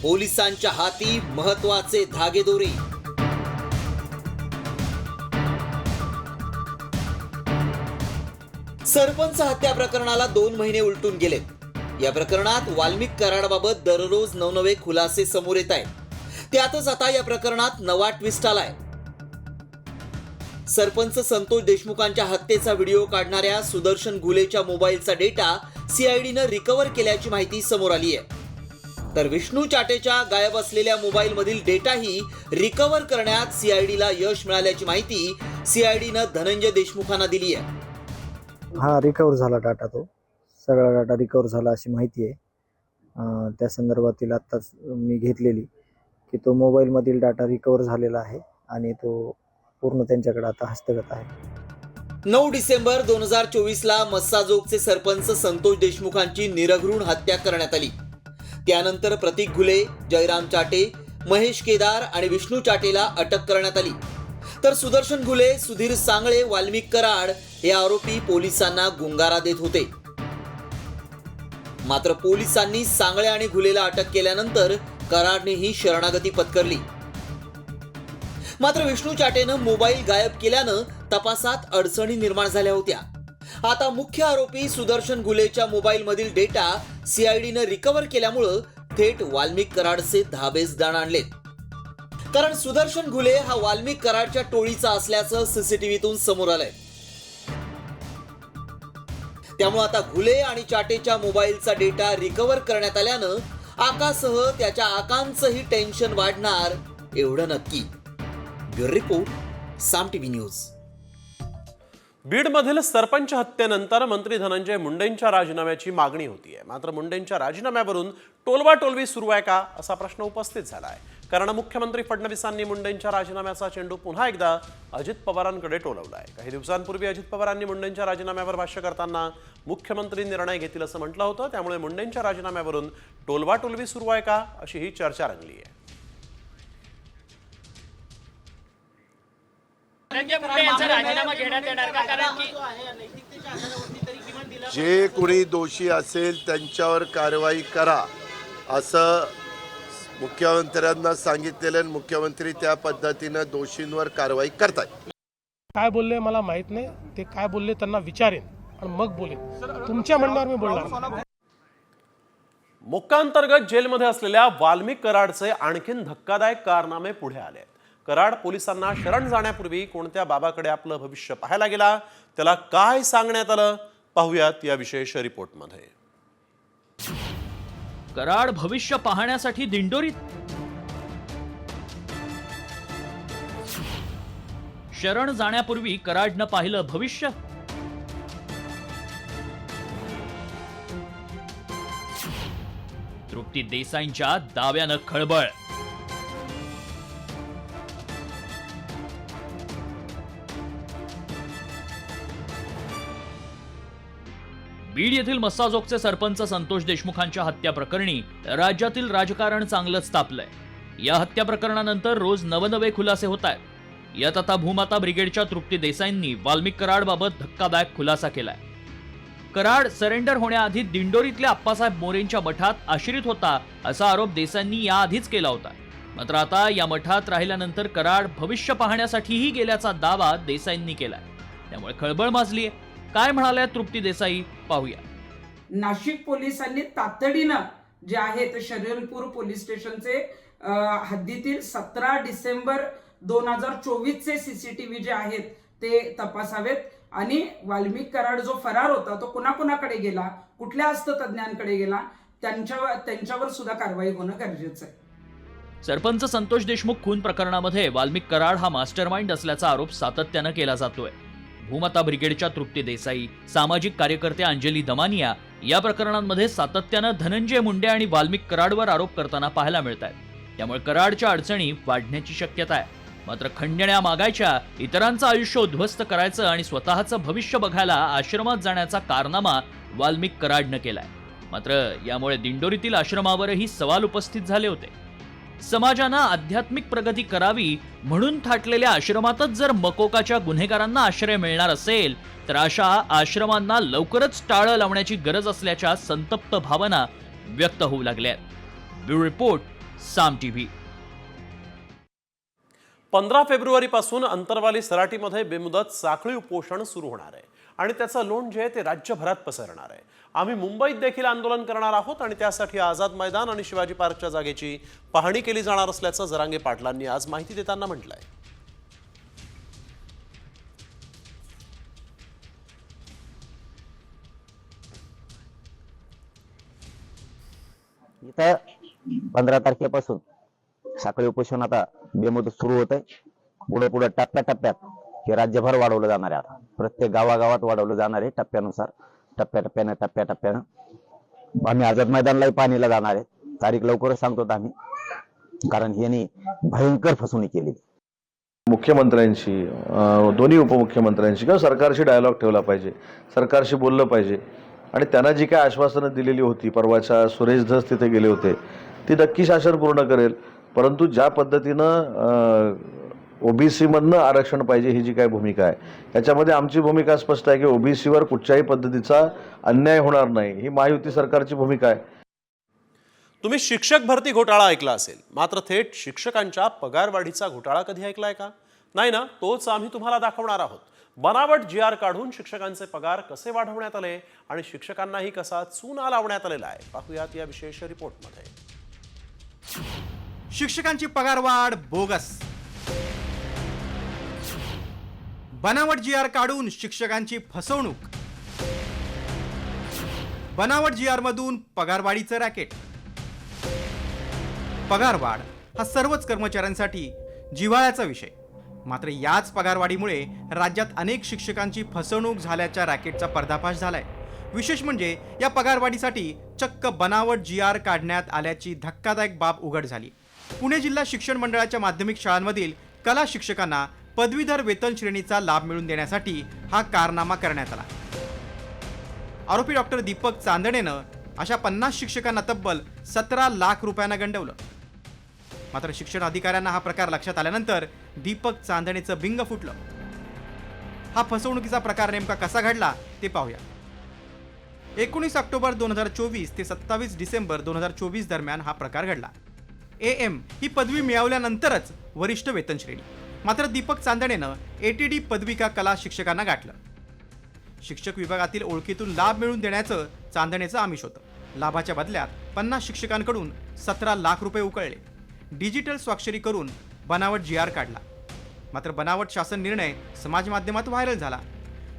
[SPEAKER 9] पोलिसांच्या हाती महत्वाचे धागेदोरे. सरपंच हत्या प्रकरणाला 2 महिने उलटून गेलेत. या प्रकरणात वाल्मिक कराडबाबत दररोज नवनवे खुलासे समोर येत आहेत. त्यातच आता या प्रकरणात नवा ट्विस्ट आलाय. सरपंच संतोष देशमुखांच्या हत्येचा व्हिडिओ काढणाऱ्या सुदर्शन घुलेच्या मोबाईलचा डेटा सीआयडीनं रिकव्हर केल्याची माहिती समोर आली आहे. तर विष्णू चाटेच्या गायब असलेल्या मोबाईल मधील डेटाही रिकव्हर करण्यात सीआयडीला यश मिळाल्याची माहिती सीआयडीनं धनंजय देशमुखांना दिली आहे.
[SPEAKER 16] हा रिकवर झाला डाटा, तो सगळा डाटा रिकवर झाला अशी माहिती आहे. त्या संदर्भातील आत्ताच मी घेतलेली की तो मोबाईलमधील डाटा रिकवर झालेला आहे आणि तो पूर्ण त्यांच्याकडे आता हस्तगत आहे.
[SPEAKER 9] 9 डिसेंबर 2024ला मस्साजोगचे सरपंच संतोष देशमुखांची निरघृण हत्या करण्यात आली. त्यानंतर प्रतीक घुले, जयराम चाटे, महेश केदार आणि विष्णू चाटेला अटक करण्यात आली. तर सुदर्शन घुले, सुधीर सांगळे, वाल्मिक कराड हे आरोपी पोलिसांना गुंगारा देत होते. मात्र पोलिसांनी सांगळे आणि घुलेला अटक केल्यानंतर कराडनेही शरणागती पत्करली. मात्र विष्णू चाटेनं मोबाईल गायब केल्यानं तपासात अडचणी निर्माण झाल्या होत्या. आता मुख्य आरोपी सुदर्शन घुलेच्या मोबाईल मधील डेटा सीआयडीनं रिकव्हर केल्यामुळं थेट वाल्मिक कराडचे धाबेस दाण आणलेत. कारण सुदर्शन घुले हा वाल्मिक कराडच्या टोळीचा असल्याचं सीसीटीव्हीतून समोर आलंय. त्यामुळे आता घुले आणि चाटेच्या मोबाईलचा डेटा रिकव्हर करण्यात आल्यानं आकासह त्याच्या आकांचंही टेन्शन वाढणार एवढं नक्की. ब्युरो रिपोर्ट, साम टीव्ही न्यूज.
[SPEAKER 4] बीडमधील सरपंच हत्येनंतर मंत्री धनंजय मुंडेंच्या राजीनाम्याची मागणी होतीये. मात्र मुंडेंच्या राजीनाम्यावरून टोलवाटोलवी सुरू आहे का असा प्रश्न उपस्थित झाला आहे. कारण मुख्यमंत्री फडणवीसांनी मुंडेंच्या राजीनाम्याचा चेंडू पुन्हा एकदा अजित पवारांकडे टोलवलाय. काही दिवसांपूर्वी अजित पवारांनी मुंडेंच्या राजीनाम्यावर भाष्य करताना मुख्यमंत्री निर्णय घेतील असं म्हटलं होतं. त्यामुळे मुंडेंच्या राजीनाम्यावरून टोलवाटोलवी सुरू आहे का अशी ही चर्चा रंगली आहे.
[SPEAKER 17] जे कोणी दोषी असेल त्यांच्यावर कारवाई करा असं मुख्यमंत्र्यांना सांगितलेलं, मुख्यमंत्री त्या पद्धतीनं दोषींवर कारवाई करतायत.
[SPEAKER 3] काय बोलले मला माहित नाही, ते काय बोलले त्यांना विचारेन आणि मग बोलेन. तुमच्या म्हणण्यावर मी बोलणार.
[SPEAKER 4] मोक्कांतर्गत जेलमध्ये असलेल्या वाल्मिक कराडचे आणखीन धक्कादायक कारनामे पुढे आले. कराड पोलिसांना शरण जाण्यापूर्वी कोणत्या बाबाकडे आपलं भविष्य पाहायला गेला, त्याला काय सांगण्यात आलं, पाहूयात या विशेष रिपोर्टमध्ये.
[SPEAKER 1] कराड भविष्य पाहण्यासाठी दिंडोरीत. शरण जाण्यापूर्वी कराडनं पाहिलं भविष्य. तृप्ती देसाईंच्या दाव्यानं खळबळ. बीड येथील मस्साजोगचे सरपंच संतोष देशमुखांच्या हत्या प्रकरणी राज्यातील राजकारण चांगलंच तापलंय. या हत्या प्रकरणानंतर रोज नवनवे खुलासे होत आहेत. यात आता भूमाता ब्रिगेडच्या तृप्ती देसाईंनी वाल्मिक कराडबाबत धक्कादायक खुलासा केलाय. कराड सरेंडर होण्याआधी दिंडोरीतल्या आप्पासाहेब मोरेंच्या मठात आश्रित होता असा आरोप देसाईंनी याआधीच केला होता. मात्र आता या मठात राहिल्यानंतर कराड भविष्य पाहण्यासाठीही गेल्याचा दावा देसाईंनी केलाय. त्यामुळे खळबळ माजलीय. काय म्हणाल्या तृप्ती देसाई, पाहूया.
[SPEAKER 18] नाशिक पोलिसांनी तातडीनं जे आहे ते शरीरपूर पोलीस स्टेशनचे हद्दीतील 17 डिसेंबर 2024चे सीसीटीव्ही जे आहेत ते तपासावेत आणि वाल्मिक कराड जो फरार होता तो कुणाकुणाकडे गेला, कुठल्या हस्ततज्ञांकडे गेला, त्यांच्यावर सुद्धा कारवाई होणं गरजेचं आहे.
[SPEAKER 1] सरपंच संतोष देशमुख खून प्रकरणामध्ये वाल्मिक कराड हा मास्टरमाइंड असल्याचा आरोप सातत्यानं केला जातोय. भूमाता ब्रिगेडच्या तृप्ती देसाई, सामाजिक कार्यकर्ते अंजली दमानिया या प्रकरणांमध्ये सातत्यानं धनंजय मुंडे आणि वाल्मिक कराडवर आरोप करताना पाहायला मिळत आहेत. त्यामुळे कराडच्या अडचणी वाढण्याची शक्यता आहे. मात्र खंडण्या मागायच्या, इतरांचं आयुष्य उद्ध्वस्त करायचं आणि स्वतःचं भविष्य बघायला आश्रमात जाण्याचा कारनामा वाल्मिक कराडनं केलाय. मात्र यामुळे दिंडोरीतील आश्रमावरही सवाल उपस्थित झाले होते. समाजानं आध्यात्मिक प्रगती करावी म्हणून थाटलेल्या आश्रमातच जर मकोकाच्या गुन्हेगारांना आश्रय मिळणार असेल तर अशा आश्रमांना लवकरच टाळं लावण्याची गरज असल्याच्या संतप्त भावना व्यक्त होऊ लागल्या. ब्युरो रिपोर्ट, साम टीव्ही.
[SPEAKER 4] 15 फेब्रुवारीपासून अंतरवाली सराटीमध्ये बेमुदत साखळी उपोषण सुरू होणार आहे आणि त्याचं लोण जे आहे ते राज्यभरात पसरणार आहे. आम्ही मुंबईत देखील आंदोलन करणार आहोत आणि त्यासाठी आझाद मैदान आणि शिवाजी पार्कच्या जागेची पाहणी केली जाणार असल्याचं जरांगे पाटलांनी आज माहिती देताना म्हटलंय.
[SPEAKER 19] इथं 15 तारखेपासून साखळी उपोषण आता बेमुदत सुरू होत आहे. पुढे पुढे टप्प्याटप्प्यात हे राज्यभर वाढवलं जाणार आहे. आता प्रत्येक गावागावात वाढवलं जाणार आहे टप्प्यानुसार, टप्प्याटप्प्यानं. आम्ही आझाद मैदानलाही पाहणीला जाणार आहे. तारीख लवकरच सांगतो आम्ही, कारण यांनी भयंकर फसवणूक केली.
[SPEAKER 20] मुख्यमंत्र्यांशी, दोन्ही उपमुख्यमंत्र्यांशी किंवा सरकारशी डायलॉग ठेवला पाहिजे, सरकारशी बोललं पाहिजे आणि त्यांना जी काय आश्वासनं दिलेली होती, परवाच्या सुरेश धस तिथे गेले होते, ती नक्की शासन पूर्ण करेल. परंतु ज्या पद्धतीनं ओबीसी मधनं आरक्षण पाहिजे ही जी काय भूमिका आहे, याच्यामध्ये आमची भूमिका स्पष्ट आहे की ओबीसीवर कुठच्याही पद्धतीचा अन्याय होणार नाही, ही महायुती सरकारची भूमिका आहे.
[SPEAKER 4] तुम्ही शिक्षक भरती घोटाळा ऐकला असेल, मात्र थेट शिक्षकांच्या पगारवाढीचा घोटाळा कधी ऐकलाय का? नाही ना? तोच आम्ही तुम्हाला दाखवणार आहोत. बनावट GR काढून शिक्षकांचे पगार कसे वाढवण्यात आले आणि शिक्षकांनाही कसा चुना लावण्यात आलेला आहे, पाहूयात या विशेष रिपोर्टमध्ये.
[SPEAKER 21] शिक्षकांची पगारवाढ बोगस, बनावट GR काढून शिक्षकांची फसवणूक, बनावट GR मधून पगारवाढीचं रॅकेट. पगारवाढ हा सर्वच कर्मचाऱ्यांसाठी जिव्हाळ्याचा विषय. मात्र याच पगारवाढीमुळे राज्यात अनेक शिक्षकांची फसवणूक झाल्याच्या रॅकेटचा पर्दाफाश झालाय. विशेष म्हणजे या पगारवाढीसाठी चक्क बनावट GR काढण्यात आल्याची धक्कादायक बाब उघड झाली. पुणे जिल्हा शिक्षण मंडळाच्या माध्यमिक शाळांमधील कला शिक्षकांना पदवीधर वेतन श्रेणीचा लाभ मिळवून देण्यासाठी हा कारनामा करण्यात आला. आरोपी डॉक्टर दीपक चांदणेनं अशा 50 शिक्षकांना तब्बल 17 लाख रुपयांना गंडवलं. मात्र शिक्षण अधिकाऱ्यांना हा प्रकार लक्षात आल्यानंतर दीपक चांदणेचं बिंग फुटलं. हा फसवणुकीचा प्रकार नेमका कसा घडला ते पाहूया. 19 ऑक्टोबर 2024 ते 27 डिसेंबर 2024 दरम्यान हा प्रकार घडला. AM ही पदवी मिळवल्यानंतरच वरिष्ठ वेतन श्रेणी. मात्र दीपक चांदणेनं ATD पदविका कला शिक्षकांना गाठलं. शिक्षक विभागातील ओळखीतून लाभ मिळवून देण्याचं चांदणेचं आमिष होतं. लाभाच्या बदल्यात 50 शिक्षकांकडून 17 लाख रुपये उकळले. डिजिटल स्वाक्षरी करून बनावट GR काढला. मात्र बनावट शासन निर्णय समाज माध्यमात व्हायरल झाला.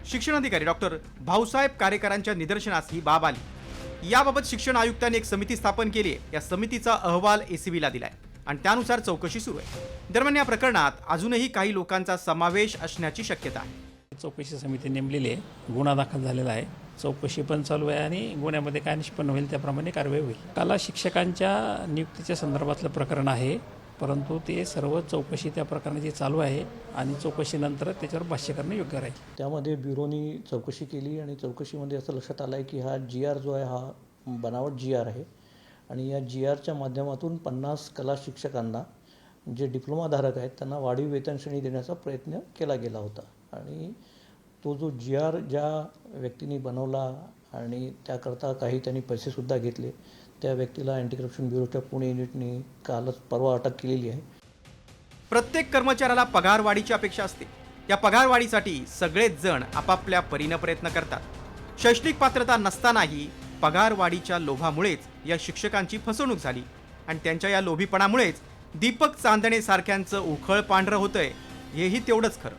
[SPEAKER 21] शिक्षण अधिकारी डॉक्टर भाऊसाहेब कारेकरांच्या निदर्शनास ही बाब आली. याबाबत शिक्षण आयुक्तांनी एक समिती स्थापन केली आहे. या समितीचा अहवाल ACBला दिलाय आणि त्यानुसार चौकशी सुरू आहे. दरम्यान या प्रकरणात अजूनही काही लोकांचा समावेश असण्याची शक्यता आहे.
[SPEAKER 22] चौकशी समिती नेमलेली आहे, गुन्हा दाखल झालेला आहे, चौकशी पण चालू आहे आणि गुन्ह्यामध्ये काय निष्पन्न होईल त्याप्रमाणे कारवाई होईल. कला शिक्षकांच्या नियुक्तीच्या संदर्भातलं प्रकरण आहे, परंतु ते सर्व चौकशी त्या प्रकरणाची चालू आहे आणि चौकशीनंतर त्याच्यावर भाष्य करणं योग्य राहील.
[SPEAKER 23] त्यामध्ये ब्युरोनी चौकशी केली आणि चौकशीमध्ये असं लक्षात आलं आहे की हा GR जो आहे हा बनावट GR आहे आणि या GRच्या माध्यमातून 50 कला शिक्षकांना जे डिप्लोमाधारक आहेत त्यांना वाढीव वेतन श्रेणी देण्याचा प्रयत्न केला गेला होता. आणि तो जो GR ज्या व्यक्तीने बनवला आणि त्याकरता काही त्यांनी पैसेसुद्धा घेतले, त्या व्यक्तीला अँटी करप्शन ब्युरोच्या पुणे युनिटने कालच परवा अटक केलेली आहे.
[SPEAKER 21] प्रत्येक कर्मचाऱ्याला पगारवाढीची अपेक्षा असते. या पगारवाढीसाठी सगळेच जण आपापल्या परीनं प्रयत्न करतात. शैक्षणिक पात्रता नसतानाही पगारवाढीच्या लोभामुळेच या शिक्षकांची फसवणूक झाली आणि त्यांच्या या लोभीपणामुळेच दीपक चांदणे सारख्यांचं उखळ पांढरं होतंय, हेही तेवढंच खरं.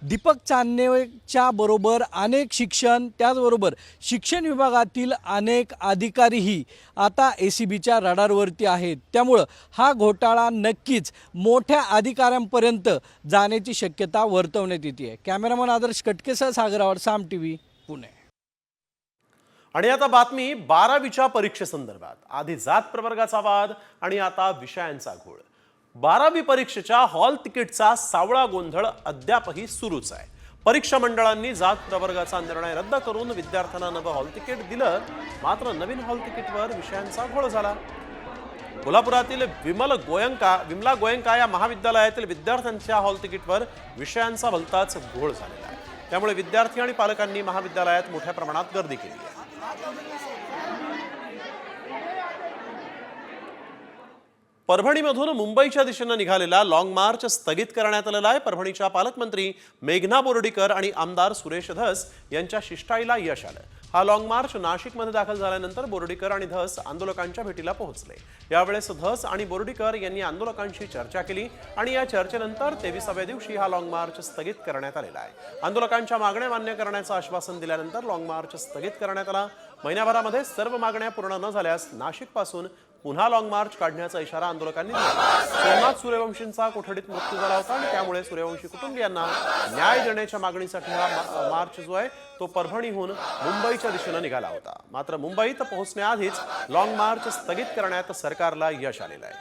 [SPEAKER 24] दीपक चांदणेच्या बरोबर अनेक त्याचबरोबर शिक्षण विभागातील अनेक अधिकारीही आता ACBच्या रडारवरती आहेत. त्यामुळं हा घोटाळा नक्कीच मोठ्या अधिकाऱ्यांपर्यंत जाण्याची शक्यता वर्तवण्यात येते. कॅमेरामन आदर्श कटकेसह सागरावर, साम TV, पुणे.
[SPEAKER 4] आणि आता बातमी 12वीच्या परीक्षेसंदर्भात. आधी जात प्रवर्गाचा वाद आणि आता विषयांचा घोळ. 12वी परीक्षेच्या हॉल तिकीटचा सावळा गोंधळ अद्यापही सुरूच आहे. परीक्षा मंडळांनी जात प्रवर्गाचा निर्णय रद्द करून विद्यार्थ्यांना नवं हॉल तिकीट दिलं, मात्र नवीन हॉल तिकीटवर विषयांचा घोळ झाला. कोल्हापुरातील विमला गोयंका या महाविद्यालयातील विद्यार्थ्यांच्या हॉल तिकीटवर विषयांचा भलताच घोळ झालेला आहे. त्यामुळे विद्यार्थी आणि पालकांनी महाविद्यालयात मोठ्या प्रमाणात गर्दी केली आहे. परभणीमधून मुंबईच्या दिशेने निघालेला लॉंग मार्च स्थगित करण्यात आलेला आहे. परभणीच्या पालकमंत्री मेघना बोर्डीकर आणि आमदार सुरेश धस यांच्या शिष्टाईला यश आलं. हा लॉंग मार्च नाशिकमध्ये दाखल झाल्यानंतर बोर्डीकर आणि धस आंदोलकांच्या भेटीला पोहोचले. यावेळेस धस आणि बोर्डीकर यांनी आंदोलकांशी चर्चा केली आणि या चर्चेनंतर 23व्या दिवशी हा लॉंग मार्च स्थगित करण्यात आलेला आहे. आंदोलकांच्या मागण्या मान्य करण्याचं आश्वासन दिल्यानंतर लॉंग मार्च स्थगित करण्यात आला. महिन्याभरामध्ये सर्व मागण्या पूर्ण न झाल्यास नाशिकपासून पुन्हा लॉंग मार्च काढण्याचा इशारा आंदोलकांनी दिला. सोमनाथ सूर्यवंशींचा कोठडीत मृत्यू झाला होता आणि त्यामुळे सूर्यवंशी कुटुंबियांना न्याय देण्याच्या मागणीसाठी हा मार्च जो आहे तो परभणीहून मुंबईच्या दिशेने निघाला होता. मात्र मुंबईत पोहोचण्याआधीच लॉंग मार्च स्थगित करण्यात सरकारला यश आलेलं आहे.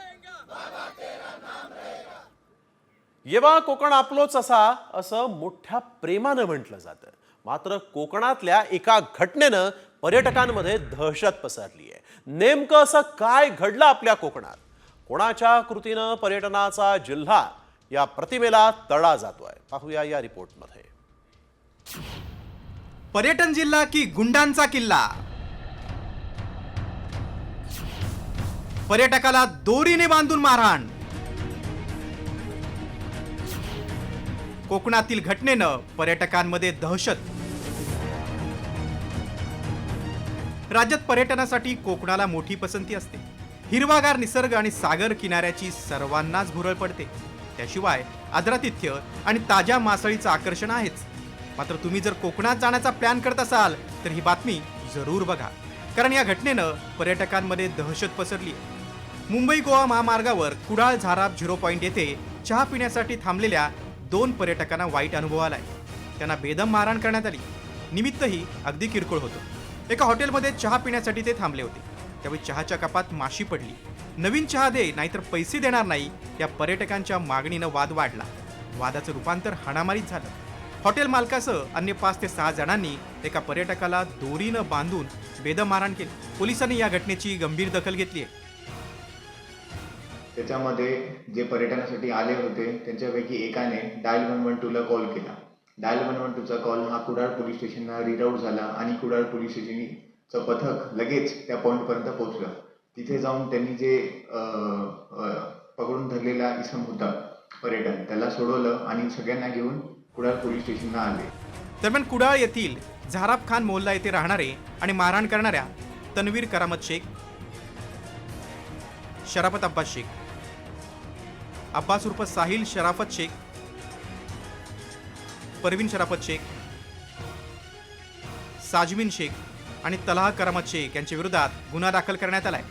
[SPEAKER 4] येवा कोकण आपलोच असं मोठ्या प्रेमानं म्हटलं जातं. मात्र कोकणातल्या एका घटनेनं पर्यटकांमध्ये दहशत पसरली आहे. नेमकं असं काय घडलं आपल्या कोकणात? कोणाच्या कृतीनं पर्यटनाचा जिल्हा या प्रतिमेला तडा जातोय? पाहूया या रिपोर्टमध्ये.
[SPEAKER 21] पर्यटन जिल्हा की गुंडांचा किल्ला? पर्यटकाला दोरीने बांधून मारहाण. कोकणातील घटनेनं पर्यटकांमध्ये दहशत. राज्यात पर्यटनासाठी कोकणाला मोठी पसंती असते. हिरवागार निसर्ग आणि सागर किनाऱ्याची सर्वांनाच भुरळ पडते. त्याशिवाय आदरातिथ्य आणि ताज्या मासळीचं आकर्षण आहेच. मात्र तुम्ही जर कोकणात जाण्याचा प्लॅन करत असाल तर ही बातमी जरूर बघा, कारण या घटनेनं पर्यटकांमध्ये दहशत पसरली. मुंबई गोवा महामार्गावर कुडाळ झाराप 0 पॉईंट येथे चहा पिण्यासाठी थांबलेल्या 2 पर्यटकांना वाईट अनुभव आलाय. त्यांना बेदम मारहाण करण्यात आली. निमित्तही अगदी किरकोळ होतं. एका हॉटेलमध्ये चहा पिण्यासाठी ते थांबले होते. त्यावेळी चहाच्या कपात माशी पडली. नवीन चहा दे नाहीतर पैसे देणार नाही या पर्यटकांच्या मागणीनं वाद वाढला. वादाचं रूपांतर हाणामारीत झालं. हॉटेल मालकासह अन्य 5 ते 6 जणांनी एका पर्यटकाला दोरीनं बांधून बेदम मारहाण केली. पोलिसांनी या घटनेची गंभीर दखल घेतली आहे.
[SPEAKER 2] त्याच्यामध्ये जे पर्यटनासाठी आले होते त्यांच्यापैकी एकाने डायल 112ला कॉल केला. डायल 112चा कॉल हा कुडाळ पोलीस स्टेशनला रीड आउट झाला आणि कुडाळ पोलीस स्टेशनचं पथक लगेच त्या पॉईंटपर्यंत पोहोचलं. तिथे जाऊन त्यांनी जे पकडून धरलेला इसम होता पर्यटन त्याला सोडवलं आणि सगळ्यांना घेऊन कुडाळ पोलीस स्टेशनला आले.
[SPEAKER 21] दरम्यान कुडाळ येथील झाराप खान मोहल्ला येथे राहणारे आणि मारहाण करणाऱ्या तन्वीर करामत शेख, शराफत अब्बास शेख, अब्बास उर्फ साहिल शराफत शेख, परवीन शराफत शेख, साजमीन शेख आणि तलाह करामत शेख यांच्या विरोधात गुन्हा दाखल करण्यात आलाय.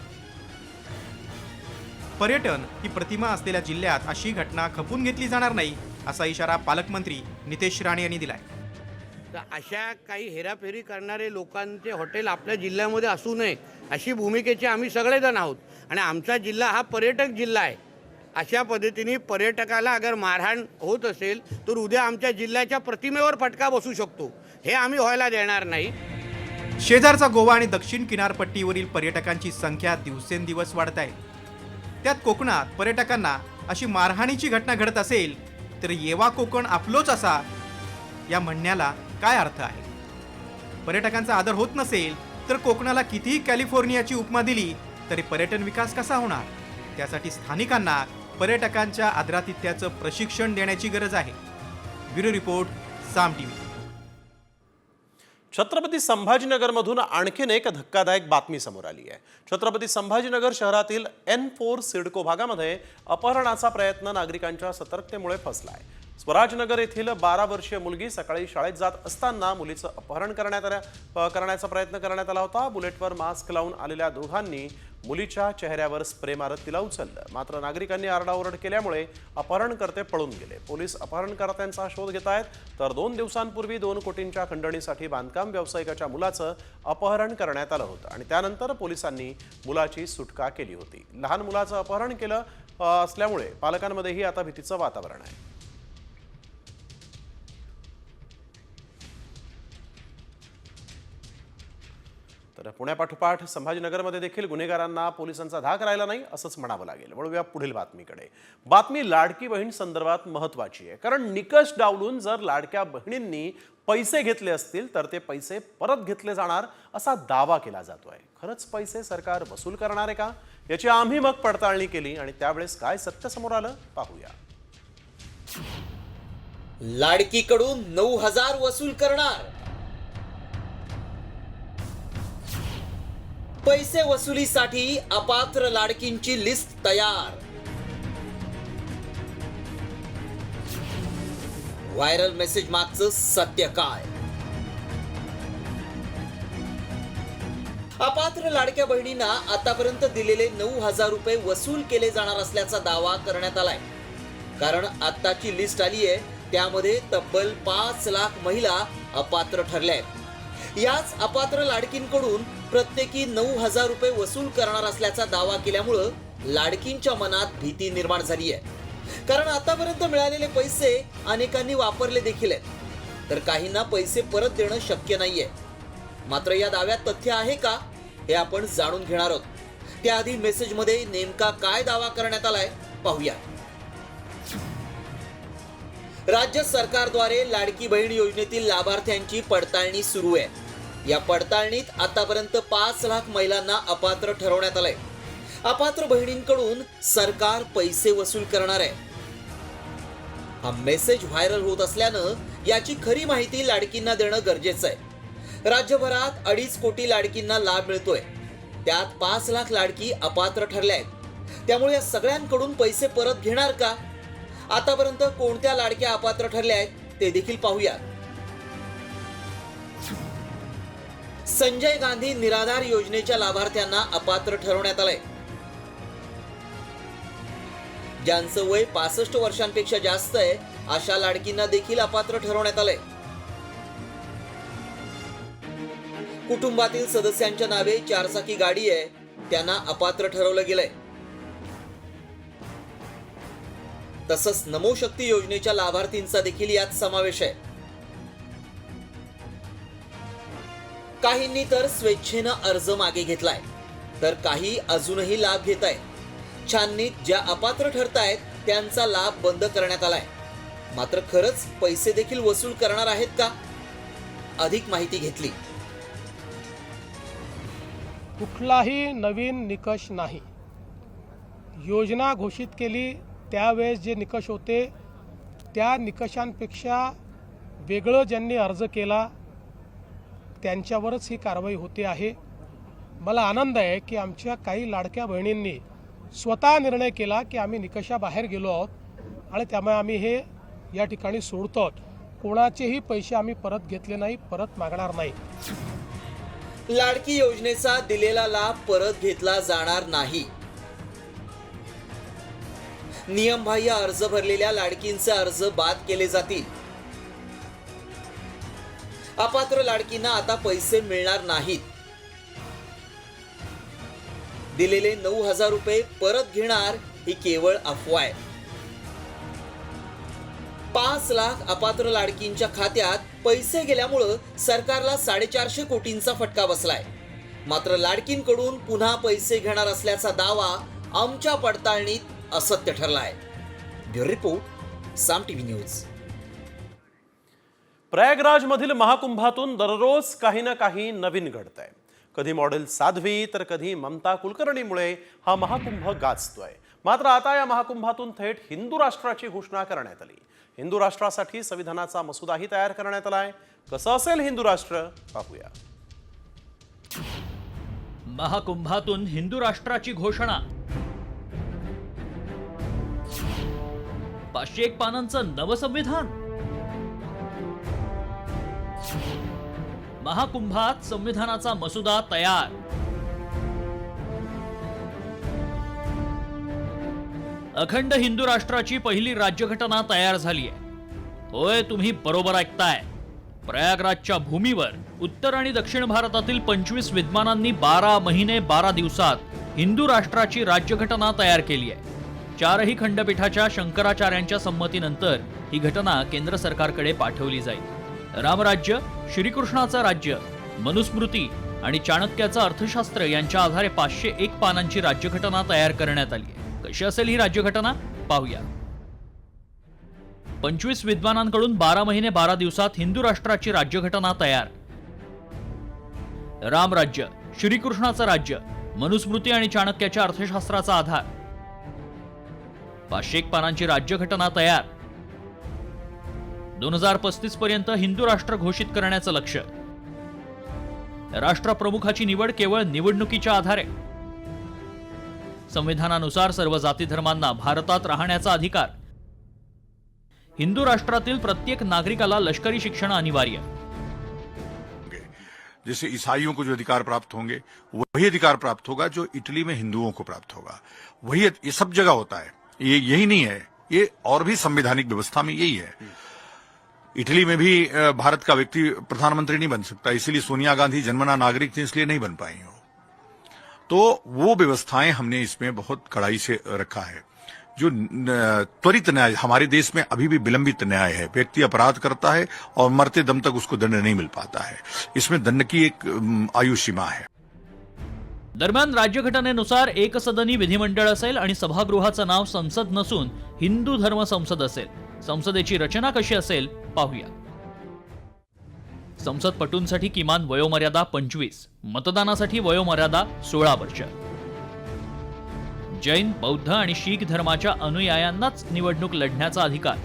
[SPEAKER 21] पर्यटन ही प्रतिमा असलेल्या जिल्ह्यात अशी घटना खपून घेतली जाणार नाही असा इशारा पालकमंत्री नितेश राणे यांनी दिलाय.
[SPEAKER 5] तर अशा काही हेराफेरी करणारे लोकांचे हॉटेल आपल्या जिल्ह्यामध्ये असू नये अशी भूमिकेचे आम्ही सगळेजण आहोत. आणि आमचा जिल्हा हा पर्यटक जिल्हा आहे. अशा पद्धतीने पर्यटकाला अगर मारहाण होत असेल तर उद्या आमच्या जिल्ह्याच्या प्रतिमेवर फटका बसू शकतो. हे आम्ही व्हायला देणार नाही.
[SPEAKER 21] शेजारचा गोवा आणि दक्षिण किनारपट्टीवरील पर्यटकांची संख्या दिवसेंदिवस वाढत आहे. त्यात कोकणात पर्यटकांना अशी मारहाणीची घटना घडत असेल तर येवा कोकण आपलोच असा या म्हणण्याला काय अर्थ आहे? पर्यटकांचा आदर होत नसेल तर कोकणाला कितीही कॅलिफोर्नियाची उपमा दिली तरी पर्यटन विकास कसा होणार? त्यासाठी स्थानिकांना पर्यटकांच्या आदरातिथ्याचं प्रशिक्षण देण्याची गरज आहे. ब्युरो रिपोर्ट, साम टीव्ही.
[SPEAKER 4] छत्रपती संभाजीनगरमधून आणखीन एक धक्कादायक बातमी समोर आली आहे. छत्रपती संभाजीनगर शहरातील N4 सिडको भागामध्ये अपहरणाचा प्रयत्न नागरिकांच्या सतर्कतेमुळे फसला आहे. स्वराजनगर येथील 12 वर्षीय मुलगी सकाळी शाळेत जात असताना मुलीचं अपहरण करण्याचा प्रयत्न करण्यात आला होता. बुलेटवर मास्क लावून आलेल्या दोघांनी मुलीच्या चेहऱ्यावर स्प्रे मारत तिला उचललं. मात्र नागरिकांनी आरडाओरड केल्यामुळे अपहरणकर्ते पळून गेले. पोलीस अपहरणकर्त्यांचा शोध घेत आहेत. तर 2 दिवसांपूर्वी 2 कोटींच्या खंडणीसाठी बांधकाम व्यावसायिकाच्या मुलाचं अपहरण करण्यात आलं होतं आणि त्यानंतर पोलिसांनी मुलाची सुटका केली होती. लहान मुलाचं अपहरण केलं असल्यामुळे पालकांमध्येही आता भीतीचं वातावरण आहे. तर पुण्यापाठोपाठ संभाजीनगरमध्ये देखील गुन्हेगारांना पोलिसांचा धाक राहिला नाही असंच म्हणावं लागेल. वळूया पुढील बातमीकडे. बातमी लाडकी बहीण संदर्भात महत्त्वाची आहे, कारण निकष डावलून जर लाडक्या बहिणींनी पैसे घेतले असतील तर ते पैसे परत घेतले जाणार असा दावा केला जातोय. खरंच पैसे सरकार वसूल करणार आहे का, याची आम्ही मग पडताळणी केली आणि त्यावेळेस काय सत्य समोर आलं पाहूया.
[SPEAKER 9] लाडकीकडून 9,000 वसूल करणार. पैसे वसुलीसाठी अपात्र लाडकींची लिस्ट तयार. व्हायरल मेसेज मागचं सत्य काय? अपात्र लाडक्या बहिणींना आतापर्यंत दिलेले 9,000 रुपये वसूल केले जाणार असल्याचा दावा करण्यात आलाय. कारण आत्ताची लिस्ट आली आहे, त्यामध्ये तब्बल 5 लाख महिला अपात्र ठरल्या आहेत. याच अपात्र लाडकींकडून प्रत्येकी 9,000 रुपये वसूल करणार असल्याचा दावा केल्यामुळं लाडकींच्या मनात भीती निर्माण झाली आहे. कारण आतापर्यंत मिळालेले पैसे अनेकांनी वापरले देखील आहेत, तर काहींना पैसे परत देणं शक्य नाहीये. मात्र या दाव्यात तथ्य आहे का, हे आपण जाणून घेणार आहोत. त्याआधी मेसेजमध्ये नेमका काय दावा करण्यात आलाय पाहूया. राज्य सरकारद्वारे लाडकी बहीण योजनेतील लाभार्थ्यांची पडताळणी सुरू आहे. या पडताळणीत आतापर्यंत 5 लाख महिलांना अपात्र ठरवण्यात आलंय. अपात्र बहिणींकडून सरकार पैसे वसूल करणार आहे. हा मेसेज व्हायरल होत असल्यानं याची खरी माहिती लाडकींना देणं गरजेचं आहे. राज्यभरात 2.5 कोटी लाडकींना लाभ मिळतोय. त्यात 5 लाख लाडकी अपात्र ठरल्या आहेत. त्यामुळे या सगळ्यांकडून पैसे परत घेणार का? आतापर्यंत कोणत्या लाडक्या अपात्र ठरल्या आहेत ते देखील पाहूया. संजय गांधी निराधार योजनेच्या लाभार्थ्यांना अपात्र ठरवण्यात आलंय. ज्यांचं वय 65 वर्षांपेक्षा जास्त आहे अशा लाडकींना देखील अपात्र ठरवण्यात आलंय. कुटुंबातील सदस्यांच्या नावे 4चाकी गाडी आहे, त्यांना अपात्र ठरवलं गेलंय. तसंच नमो शक्ती योजनेच्या लाभार्थींचा देखील यात समावेश आहे. काहींनी तर स्वेच्छेनं अर्ज मागे घेतलाय, तर काही अजूनही लाभ घेत आहेत. छाननीत ज्या अपात्र ठरतायत त्यांचा लाभ बंद करण्यात आलाय. मात्र खरंच पैसे देखील वसूल करणार आहेत का? अधिक माहिती घेतली.
[SPEAKER 3] कुठलाही नवीन निकष नाही. योजना घोषित केली त्यावेळेस जे निकष होते त्या निकषांपेक्षा वेगळं ज्यांनी अर्ज केला त्यांच्यावरच ही कारवाई होते आहे. मला आनंद आहे की आमच्या काही लाडक्या बहिणींनी स्वतः निर्णय केला की आम्ही निकषाबाहेर गेलो आहोत आणि त्यामुळे आम्ही हे या ठिकाणी सोडतो आहोत. कोणाचेही पैसे आम्ही परत घेतले नाही, परत मागणार नाही.
[SPEAKER 9] लाडकी योजनेचा दिलेला लाभ परत घेतला जाणार नाही. नियमबाह्य अर्ज भरलेल्या लाडकींचे अर्ज बाद केले जातील. अपात्र लाडकींना आता पैसे मिळणार नाहीत. दिलेले 9,000 रुपये परत घेणार ही केवळ अफवा आहे. 5 लाख अपात्र लाडकींच्या खात्यात पैसे गेल्यामुळं सरकारला 450 कोटींचा फटका बसलाय. मात्र लाडकींकडून पुन्हा पैसे घेणार असल्याचा दावा आमच्या पडताळणीत असत्य ठरलाय. ब्युरो रिपोर्ट, साम टीव्ही न्यूज.
[SPEAKER 4] प्रयागराजमधील महाकुंभातून दररोज काही ना काही नवीन घडतंय. कधी मॉडेल साध्वी तर कधी ममता कुलकर्णीमुळे हा महाकुंभ गाजतोय. मात्र आता या महाकुंभातून थेट हिंदू राष्ट्राची घोषणा करण्यात आली. हिंदू राष्ट्रासाठी संविधानाचा मसुदाही तयार करण्यात आलाय. कसं असेल हिंदू राष्ट्र पाहूया.
[SPEAKER 1] महाकुंभातून हिंदू राष्ट्राची घोषणा. 501 पानांचं नवसंविधान. महाकुंभात संविधानाचा मसुदा तयार. अखंड हिंदू राष्ट्राची पहिली राज्यघटना तयार झाली आहे. होय, तुम्ही बरोबर ऐकताय. प्रयागराजच्या भूमीवर उत्तर आणि दक्षिण भारतातील 25 विद्वानांनी 12 महिने 12 दिवसात हिंदू राष्ट्राची राज्यघटना तयार केली आहे. 4ही खंडपीठाच्या शंकराचार्यांच्या संमतीनंतर ही घटना केंद्र सरकारकडे पाठवली जाईल. रामराज्य, श्रीकृष्णाचं राज्य, मनुस्मृती, आणि चाणक्याचं अर्थशास्त्र यांच्या आधारे 501 पानांची राज्यघटना तयार करण्यात आली आहे. कशी असेल ही राज्यघटना पाहूया. 25 विद्वानांकडून 12 महिने 12 दिवसात हिंदू राष्ट्राची राज्यघटना तयार. रामराज्य, श्रीकृष्णाचं राज्य, मनुस्मृती आणि चाणक्याच्या अर्थशास्त्राचा आधार. 501 पानांची राज्यघटना तयार. 2035 पर्यंत हिंदू राष्ट्र घोषित करण्याचं लक्ष्य. राष्ट्रप्रमुखाची निवड केवळ निवडणुकीच्या आधारे. संविधानानुसार सर्व जाती धर्मांना भारतात राहण्याचा अधिकार. हिंदू राष्ट्रातील प्रत्येक नागरिकाला लष्करी शिक्षण अनिवार्य.
[SPEAKER 6] जैसे ईसाइयों को जो अधिकार प्राप्त होंगे वही अधिकार प्राप्त होगा जो इटली में हिंदुओं को प्राप्त होगा. वही ये सब जगह होता है, ये यही नहीं है, ये और भी संवैधानिक व्यवस्था में यही है. इटली में भी भारत का व्यक्ति प्रधानमंत्री नहीं बन सकता, इसीलिए सोनिया गांधी जन्मना नागरिक थी, इसलिए नहीं बन पाई हो. तो वो व्यवस्थाएं हमने इसमें बहुत कड़ाई से रखा है. जो त्वरित न्याय हमारे देश में अभी भी विलंबित न्याय है. व्यक्ति अपराध करता है और मरते दम तक उसको दंड नहीं मिल पाता है. इसमें दंड की एक आयु सीमा है.
[SPEAKER 1] दरम्यान राज्यघटनेनुसार एक सदनी विधिमंडळ असेल आणि सभागृहाचं नाव संसद नसून हिंदू धर्म संसद असेल. संसदेची रचना कशी असेल पाहूया. संसदपटूंसाठी किमान वयोमर्यादा 25, मतदानासाठी वयोमर्यादा 16 वर्ष. जैन, बौद्ध आणि शीख धर्माच्या अनुयायांनाच निवडणूक लढण्याचा अधिकार.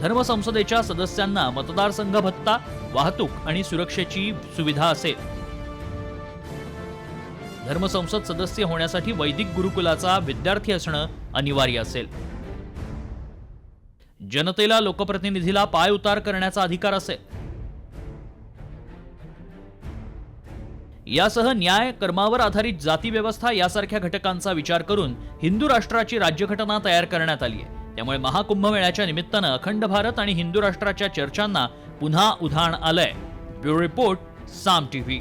[SPEAKER 1] धर्मसंसदेच्या सदस्यांना मतदारसंघ भत्ता, वाहतूक आणि सुरक्षेची सुविधा असेल. धर्मसंसद सदस्य होण्यासाठी वैदिक गुरुकुलाचा विद्यार्थी असणं अनिवार्य असेल. जनतेला लोकप्रतिनिधीला पाय उतार करण्याचा अधिकार असेल. यासह न्याय, कर्मावर आधारित जाती व्यवस्था यासारख्या घटकांचा विचार करून हिंदू राष्ट्राची राज्यघटना तयार करण्यात आली आहे. त्यामुळे महाकुंभमेळ्याच्या निमित्तानं अखंड भारत आणि हिंदू राष्ट्राच्या चर्चांना पुन्हा उधाण आलंय. ब्युरो रिपोर्ट, साम टीव्ही.